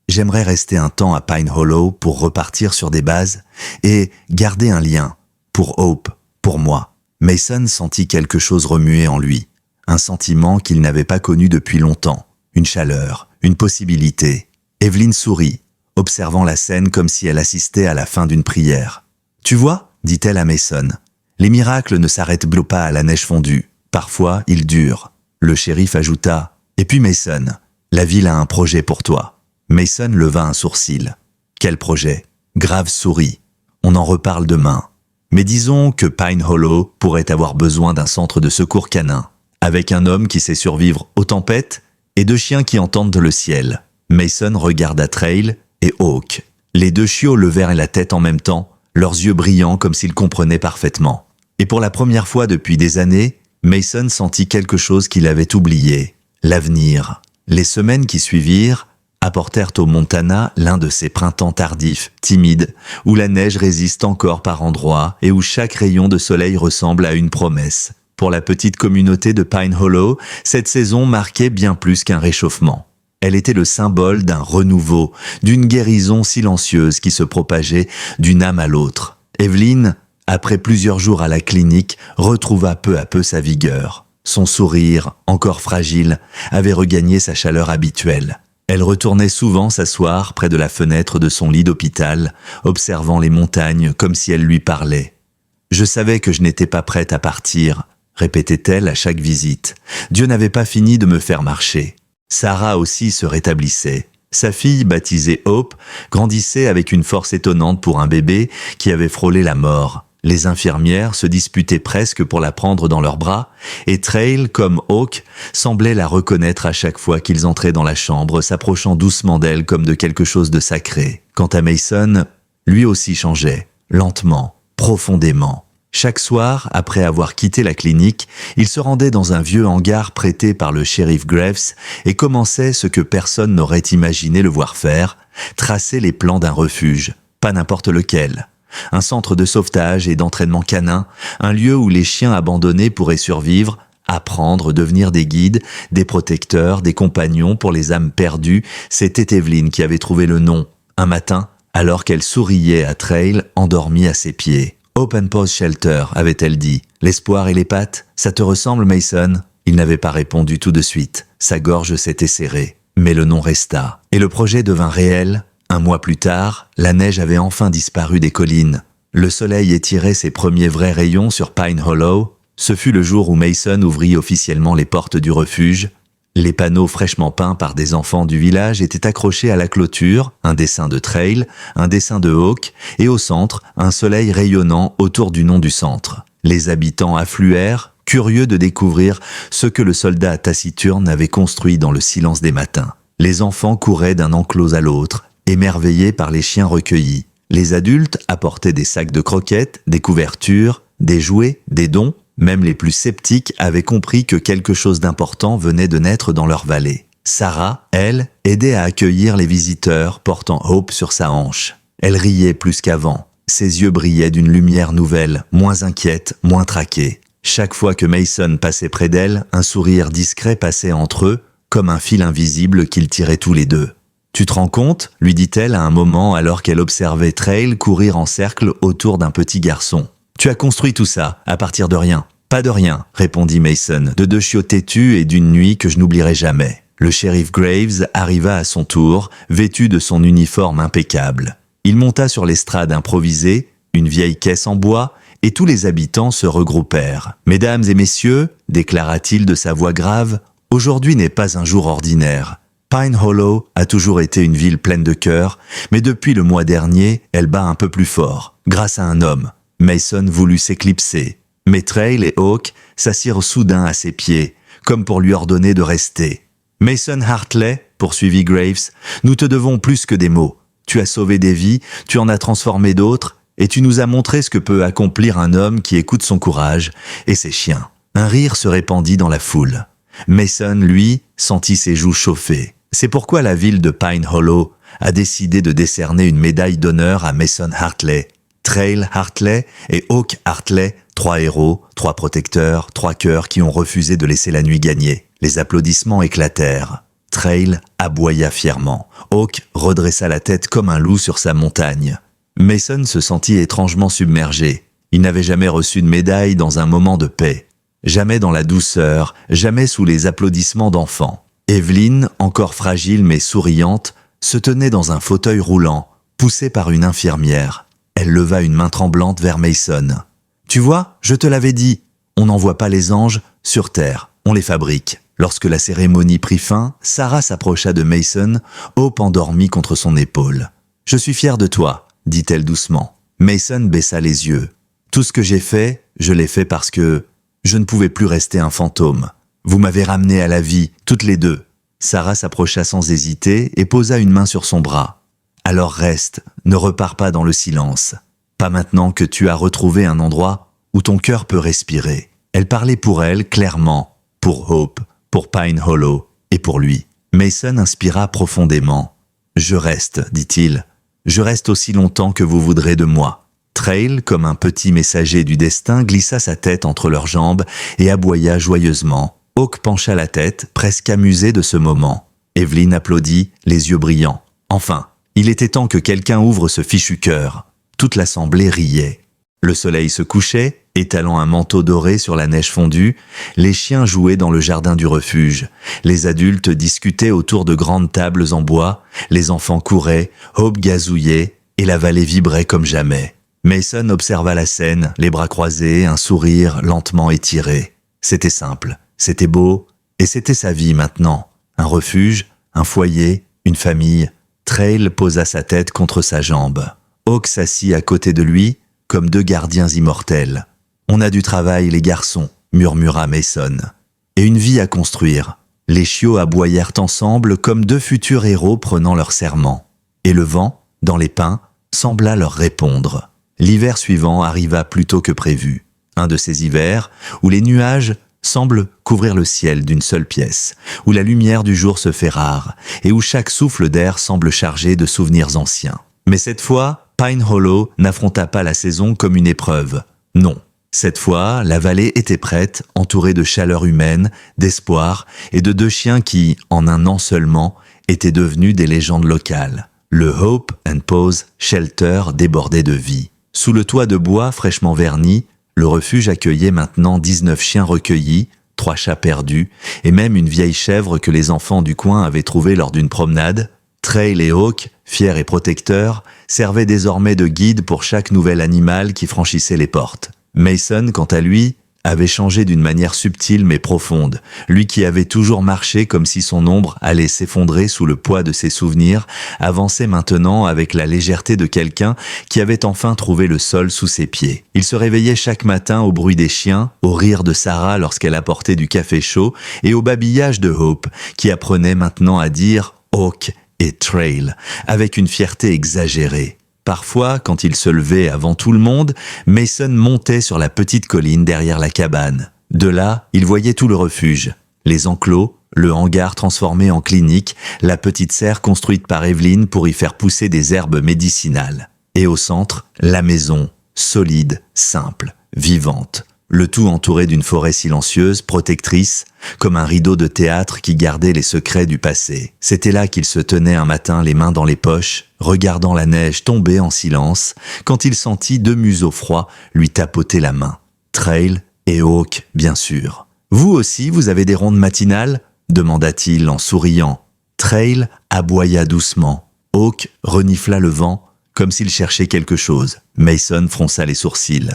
j'aimerais rester un temps à Pine Hollow pour repartir sur des bases et garder un lien, pour Hope, pour moi. » Mason sentit quelque chose remuer en lui. un sentiment qu'il n'avait pas connu depuis longtemps, une chaleur, une possibilité. Evelyn sourit, observant la scène comme si elle assistait à la fin d'une prière. « Tu vois ?» dit-elle à Mason. « Les miracles ne s'arrêtent pas à la neige fondue. Parfois, ils durent. » Le shérif ajouta « Et puis Mason, la ville a un projet pour toi. » Mason leva un sourcil. « Quel projet ?» Graves sourit. « On en reparle demain. Mais disons que Pine Hollow pourrait avoir besoin d'un centre de secours canin, avec un homme qui sait survivre aux tempêtes et deux chiens qui entendent le ciel. » Mason regarda Trail et Hawk. Les deux chiots levèrent la tête en même temps, leurs yeux brillants comme s'ils comprenaient parfaitement. Et pour la première fois depuis des années, Mason sentit quelque chose qu'il avait oublié, l'avenir. Les semaines qui suivirent apportèrent au Montana l'un de ces printemps tardifs, timides, où la neige résiste encore par endroits et où chaque rayon de soleil ressemble à une promesse. Pour la petite communauté de Pine Hollow, cette saison marquait bien plus qu'un réchauffement. Elle était le symbole d'un renouveau, d'une guérison silencieuse qui se propageait d'une âme à l'autre. Evelyn, après plusieurs jours à la clinique, retrouva peu à peu sa vigueur. Son sourire, encore fragile, avait regagné sa chaleur habituelle. Elle retournait souvent s'asseoir près de la fenêtre de son lit d'hôpital, observant les montagnes comme si elles lui parlaient. « Je savais que je n'étais pas prête à partir », répétait-elle à chaque visite. « Dieu n'avait pas fini de me faire marcher. » Sarah aussi se rétablissait. Sa fille, baptisée Hope, grandissait avec une force étonnante pour un bébé qui avait frôlé la mort. Les infirmières se disputaient presque pour la prendre dans leurs bras, et Trail, comme Hawk, semblait la reconnaître à chaque fois qu'ils entraient dans la chambre, s'approchant doucement d'elle comme de quelque chose de sacré. Quant à Mason, lui aussi changeait, lentement, profondément. Chaque soir, après avoir quitté la clinique, il se rendait dans un vieux hangar prêté par le shérif Graves et commençait ce que personne n'aurait imaginé le voir faire, tracer les plans d'un refuge, pas n'importe lequel. Un centre de sauvetage et d'entraînement canin, un lieu où les chiens abandonnés pourraient survivre, apprendre, devenir des guides, des protecteurs, des compagnons pour les âmes perdues. C'était Evelyn qui avait trouvé le nom, un matin, alors qu'elle souriait à Trail endormi à ses pieds. « Open Pause Shelter », avait-elle dit. « L'espoir et les pattes, ça te ressemble, Mason ?» Il n'avait pas répondu tout de suite. Sa gorge s'était serrée. Mais le nom resta. Et le projet devint réel. Un mois plus tard, la neige avait enfin disparu des collines. Le soleil étirait ses premiers vrais rayons sur Pine Hollow. Ce fut le jour où Mason ouvrit officiellement les portes du refuge. Les panneaux fraîchement peints par des enfants du village étaient accrochés à la clôture, un dessin de Trail, un dessin de Hawk, et au centre, un soleil rayonnant autour du nom du centre. Les habitants affluèrent, curieux de découvrir ce que le soldat taciturne avait construit dans le silence des matins. Les enfants couraient d'un enclos à l'autre, émerveillés par les chiens recueillis. Les adultes apportaient des sacs de croquettes, des couvertures, des jouets, des dons. Même les plus sceptiques avaient compris que quelque chose d'important venait de naître dans leur vallée. Sarah, elle, aidait à accueillir les visiteurs, portant Hope sur sa hanche. Elle riait plus qu'avant. Ses yeux brillaient d'une lumière nouvelle, moins inquiète, moins traquée. Chaque fois que Mason passait près d'elle, un sourire discret passait entre eux, comme un fil invisible qu'ils tiraient tous les deux. « Tu te rends compte ?» lui dit-elle à un moment alors qu'elle observait Trail courir en cercle autour d'un petit garçon. « Tu as construit tout ça, à partir de rien. » « Pas de rien, » répondit Mason, de deux chiots têtus et d'une nuit que je n'oublierai jamais. Le shérif Graves arriva à son tour, vêtu de son uniforme impeccable. Il monta sur l'estrade improvisée, une vieille caisse en bois, et tous les habitants se regroupèrent. « Mesdames et messieurs, déclara-t-il de sa voix grave, « aujourd'hui n'est pas un jour ordinaire. Pine Hollow a toujours été une ville pleine de cœur, mais depuis le mois dernier, elle bat un peu plus fort, grâce à un homme. » Mason voulut s'éclipser. Mais Trail et Hawk s'assirent soudain à ses pieds, comme pour lui ordonner de rester. « Mason Hartley, poursuivit Graves, nous te devons plus que des mots. Tu as sauvé des vies, tu en as transformé d'autres, et tu nous as montré ce que peut accomplir un homme qui écoute son courage et ses chiens. » Un rire se répandit dans la foule. Mason, lui, sentit ses joues chauffer. C'est pourquoi la ville de Pine Hollow a décidé de décerner une médaille d'honneur à Mason Hartley. Trail Hartley et Hawk Hartley, 3 héros, 3 protecteurs, 3 cœurs qui ont refusé de laisser la nuit gagner. Les applaudissements éclatèrent. Trail aboya fièrement. Hawk redressa la tête comme un loup sur sa montagne. Mason se sentit étrangement submergé. Il n'avait jamais reçu de médaille dans un moment de paix. jamais dans la douceur, jamais sous les applaudissements d'enfants. Evelyn, encore fragile mais souriante, se tenait dans un fauteuil roulant, poussée par une infirmière. Elle leva une main tremblante vers Mason. « Tu vois, je te l'avais dit, on n'envoie pas les anges sur terre, on les fabrique. » Lorsque la cérémonie prit fin, Sarah s'approcha de Mason, Hope endormie contre son épaule. « Je suis fière de toi, » dit-elle doucement. Mason baissa les yeux. « Tout ce que j'ai fait, je l'ai fait parce que je ne pouvais plus rester un fantôme. Vous m'avez ramené à la vie, toutes les deux. » Sarah s'approcha sans hésiter et posa une main sur son bras. « Alors reste, ne repars pas dans le silence. Pas maintenant que tu as retrouvé un endroit où ton cœur peut respirer. » Elle parlait pour elle, clairement, pour Hope, pour Pine Hollow et pour lui. Mason inspira profondément. « Je reste, dit-il. Je reste aussi longtemps que vous voudrez de moi. » Trail, comme un petit messager du destin, glissa sa tête entre leurs jambes et aboya joyeusement. Hawk pencha la tête, presque amusé de ce moment. Evelyn applaudit, les yeux brillants. Enfin, il était temps que quelqu'un ouvre ce fichu cœur. Toute l'assemblée riait. Le soleil se couchait, étalant un manteau doré sur la neige fondue. Les chiens jouaient dans le jardin du refuge. Les adultes discutaient autour de grandes tables en bois. Les enfants couraient, Hope gazouillait, et la vallée vibrait comme jamais. Mason observa la scène, les bras croisés, un sourire lentement étiré. C'était simple, c'était beau, et c'était sa vie maintenant. Un refuge, un foyer, une famille. Trail posa sa tête contre sa jambe. Hawk s'assit à côté de lui, comme deux gardiens immortels. « On a du travail, les garçons, » murmura Mason. « Et une vie à construire. » Les chiots aboyèrent ensemble comme deux futurs héros prenant leur serment. Et le vent, dans les pins, sembla leur répondre. L'hiver suivant arriva plus tôt que prévu. Un de ces hivers où les nuages semblent couvrir le ciel d'une seule pièce, où la lumière du jour se fait rare et où chaque souffle d'air semble chargé de souvenirs anciens. Mais cette fois, Pine Hollow n'affronta pas la saison comme une épreuve. Non. Cette fois, la vallée était prête, entourée de chaleur humaine, d'espoir et de deux chiens qui, en un an seulement, étaient devenus des légendes locales. Le Hope and Pause Shelter débordait de vie. Sous le toit de bois fraîchement verni, le refuge accueillait maintenant 19 chiens recueillis, 3 chats perdus et même une vieille chèvre que les enfants du coin avaient trouvée lors d'une promenade. Trail et Hawk, fiers et protecteurs, servaient désormais de guide pour chaque nouvel animal qui franchissait les portes. Mason, quant à lui, avait changé d'une manière subtile mais profonde. Lui qui avait toujours marché comme si son ombre allait s'effondrer sous le poids de ses souvenirs, avançait maintenant avec la légèreté de quelqu'un qui avait enfin trouvé le sol sous ses pieds. Il se réveillait chaque matin au bruit des chiens, au rire de Sarah lorsqu'elle apportait du café chaud et au babillage de Hope, qui apprenait maintenant à dire « Hawk » et Trail, avec une fierté exagérée. Parfois, quand il se levait avant tout le monde, Mason montait sur la petite colline derrière la cabane. De là, il voyait tout le refuge. Les enclos, le hangar transformé en clinique, la petite serre construite par Evelyn pour y faire pousser des herbes médicinales. Et au centre, la maison, solide, simple, vivante. Le tout entouré d'une forêt silencieuse, protectrice, comme un rideau de théâtre qui gardait les secrets du passé. C'était là qu'il se tenait un matin les mains dans les poches, regardant la neige tomber en silence, quand il sentit 2 museaux froids lui tapoter la main. Trail et Hawk, bien sûr. « Vous aussi, vous avez des rondes matinales ?» demanda-t-il en souriant. Trail aboya doucement. Hawk renifla le vent, comme s'il cherchait quelque chose. Mason fronça les sourcils.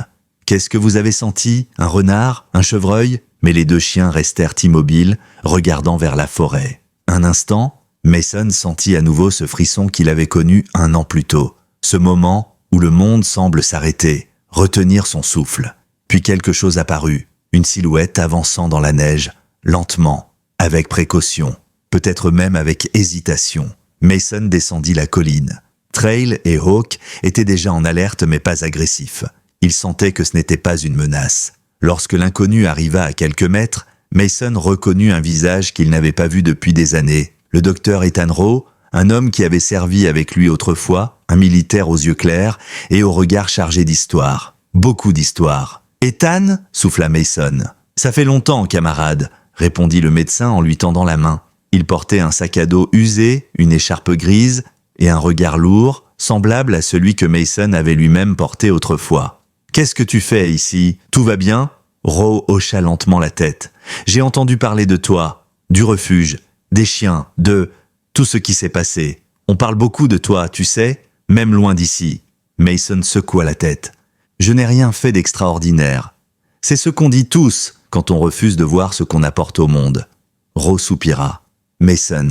Qu'est-ce que vous avez senti? Un renard? Un chevreuil? Mais les 2 chiens restèrent immobiles, regardant vers la forêt. Un instant, Mason sentit à nouveau ce frisson qu'il avait connu 1 an plus tôt. Ce moment où le monde semble s'arrêter, retenir son souffle. Puis quelque chose apparut, une silhouette avançant dans la neige, lentement, avec précaution, peut-être même avec hésitation. Mason descendit la colline. Trail et Hawk étaient déjà en alerte mais pas agressifs. Il sentait que ce n'était pas une menace. Lorsque l'inconnu arriva à quelques mètres, Mason reconnut un visage qu'il n'avait pas vu depuis des années. Le docteur Ethan Rowe, un homme qui avait servi avec lui autrefois, un militaire aux yeux clairs et au regard chargé d'histoire. Beaucoup d'histoire. « Ethan » souffla Mason. « Ça fait longtemps, camarade » répondit le médecin en lui tendant la main. Il portait un sac à dos usé, une écharpe grise et un regard lourd, semblable à celui que Mason avait lui-même porté autrefois. « Qu'est-ce que tu fais ici? Tout va bien » Ro hocha lentement la tête. J'ai entendu parler de toi, du refuge, des chiens, de tout ce qui s'est passé. On parle beaucoup de toi, tu sais, même loin d'ici. Mason secoua la tête. Je n'ai rien fait d'extraordinaire. C'est ce qu'on dit tous quand on refuse de voir ce qu'on apporte au monde. Ro soupira. Mason,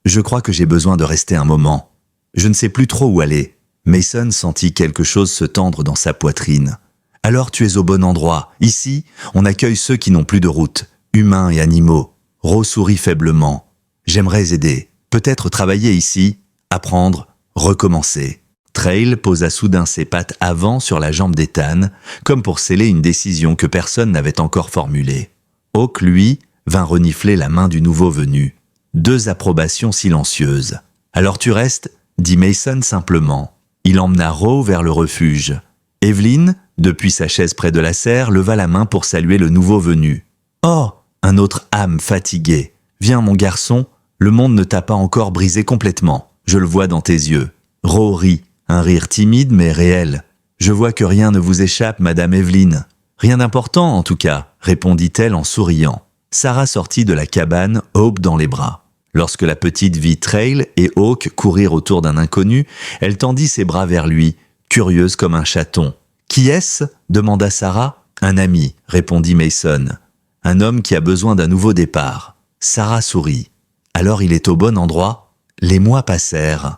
je crois que j'ai besoin de rester un moment. Je ne sais plus trop où aller. Mason sentit quelque chose se tendre dans sa poitrine. Alors tu es au bon endroit. Ici, on accueille ceux qui n'ont plus de route, humains et animaux. Ro sourit faiblement. J'aimerais aider. Peut-être travailler ici, apprendre, recommencer. Trail posa soudain ses pattes avant sur la jambe d'Ethan, comme pour sceller une décision que personne n'avait encore formulée. Hawk, lui, vint renifler la main du nouveau venu. 2 approbations silencieuses. « Alors tu restes ?» dit Mason simplement. Il emmena Ro vers le refuge. Evelyn, depuis sa chaise près de la serre, leva la main pour saluer le nouveau venu. « Oh !» un autre âme fatigué. « Viens mon garçon, le monde ne t'a pas encore brisé complètement. Je le vois dans tes yeux. » Ro rit, un rire timide mais réel. « Je vois que rien ne vous échappe, Madame Evelyn. »« Rien d'important en tout cas, » répondit-elle en souriant. Sarah sortit de la cabane, Hope dans les bras. Lorsque la petite vit Trail et Hawk courir autour d'un inconnu, elle tendit ses bras vers lui, curieuse comme un chaton. « Qui est-ce » demanda Sarah. « Un ami » répondit Mason. « Un homme qui a besoin d'un nouveau départ. » Sarah sourit. « Alors il est au bon endroit ?» Les mois passèrent.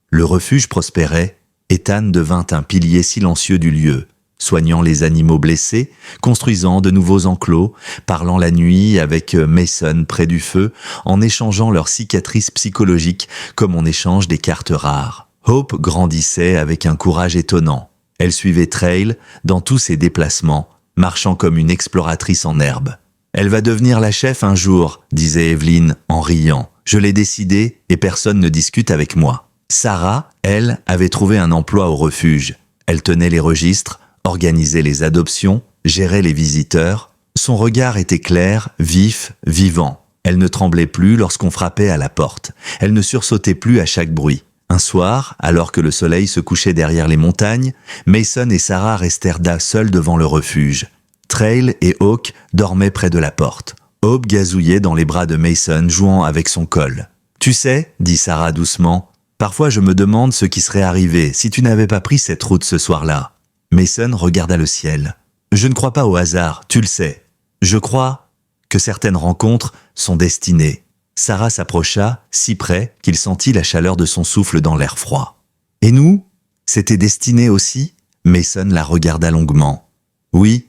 Le refuge prospérait. Ethan devint un pilier silencieux du lieu, soignant les animaux blessés, construisant de nouveaux enclos, parlant la nuit avec Mason près du feu, en échangeant leurs cicatrices psychologiques comme on échange des cartes rares. Hope grandissait avec un courage étonnant. Elle suivait Trail dans tous ses déplacements, marchant comme une exploratrice en herbe. « Elle va devenir la chef un jour », disait Evelyn en riant. « Je l'ai décidé et personne ne discute avec moi. » Sarah, elle, avait trouvé un emploi au refuge. Elle tenait les registres, organisait les adoptions, gérait les visiteurs. Son regard était clair, vif, vivant. Elle ne tremblait plus lorsqu'on frappait à la porte. Elle ne sursautait plus à chaque bruit. Un soir, alors que le soleil se couchait derrière les montagnes, Mason et Sarah restèrent seuls devant le refuge. Trail et Hawk dormaient près de la porte. Hope gazouillait dans les bras de Mason, jouant avec son col. « Tu sais, » dit Sarah doucement, « parfois je me demande ce qui serait arrivé si tu n'avais pas pris cette route ce soir-là. » Mason regarda le ciel. « Je ne crois pas au hasard, tu le sais. Je crois que certaines rencontres sont destinées. » Sarah s'approcha, si près qu'il sentit la chaleur de son souffle dans l'air froid. « Et nous ? C'était destiné aussi ?» Mason la regarda longuement. « Oui,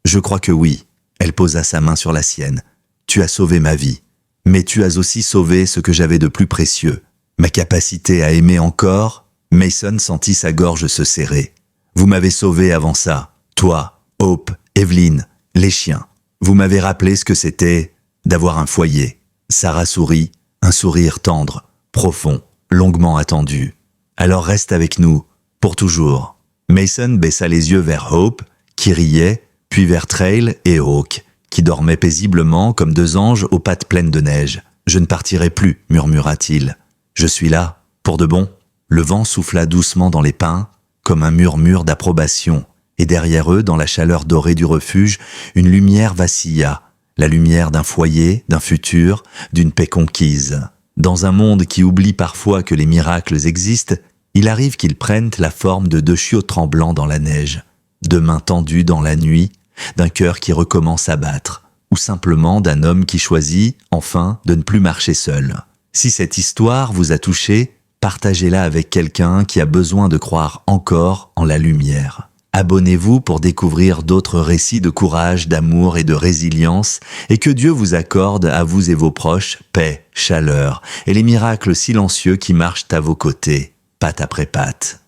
je crois que oui. » Elle posa sa main sur la sienne. « Tu as sauvé ma vie. Mais tu as aussi sauvé ce que j'avais de plus précieux. Ma capacité à aimer encore. » Mason sentit sa gorge se serrer. « Vous m'avez sauvé avant ça. Toi, Hope, Evelyn, les chiens. Vous m'avez rappelé ce que c'était d'avoir un foyer. » Sarah sourit, un sourire tendre, profond, longuement attendu. « Alors reste avec nous, pour toujours. » Mason baissa les yeux vers Hope, qui riait, puis vers Trail et Hawk, qui dormaient paisiblement comme 2 anges aux pattes pleines de neige. « Je ne partirai plus, » murmura-t-il. « Je suis là, pour de bon. » Le vent souffla doucement dans les pins, comme un murmure d'approbation, et derrière eux, dans la chaleur dorée du refuge, une lumière vacilla, la lumière d'un foyer, d'un futur, d'une paix conquise. Dans un monde qui oublie parfois que les miracles existent, il arrive qu'ils prennent la forme de 2 chiots tremblants dans la neige, 2 mains tendues dans la nuit, d'un cœur qui recommence à battre, ou simplement d'un homme qui choisit, enfin, de ne plus marcher seul. Si cette histoire vous a touché, partagez-la avec quelqu'un qui a besoin de croire encore en la lumière. Abonnez-vous pour découvrir d'autres récits de courage, d'amour et de résilience, et que Dieu vous accorde à vous et vos proches paix, chaleur et les miracles silencieux qui marchent à vos côtés, patte après patte.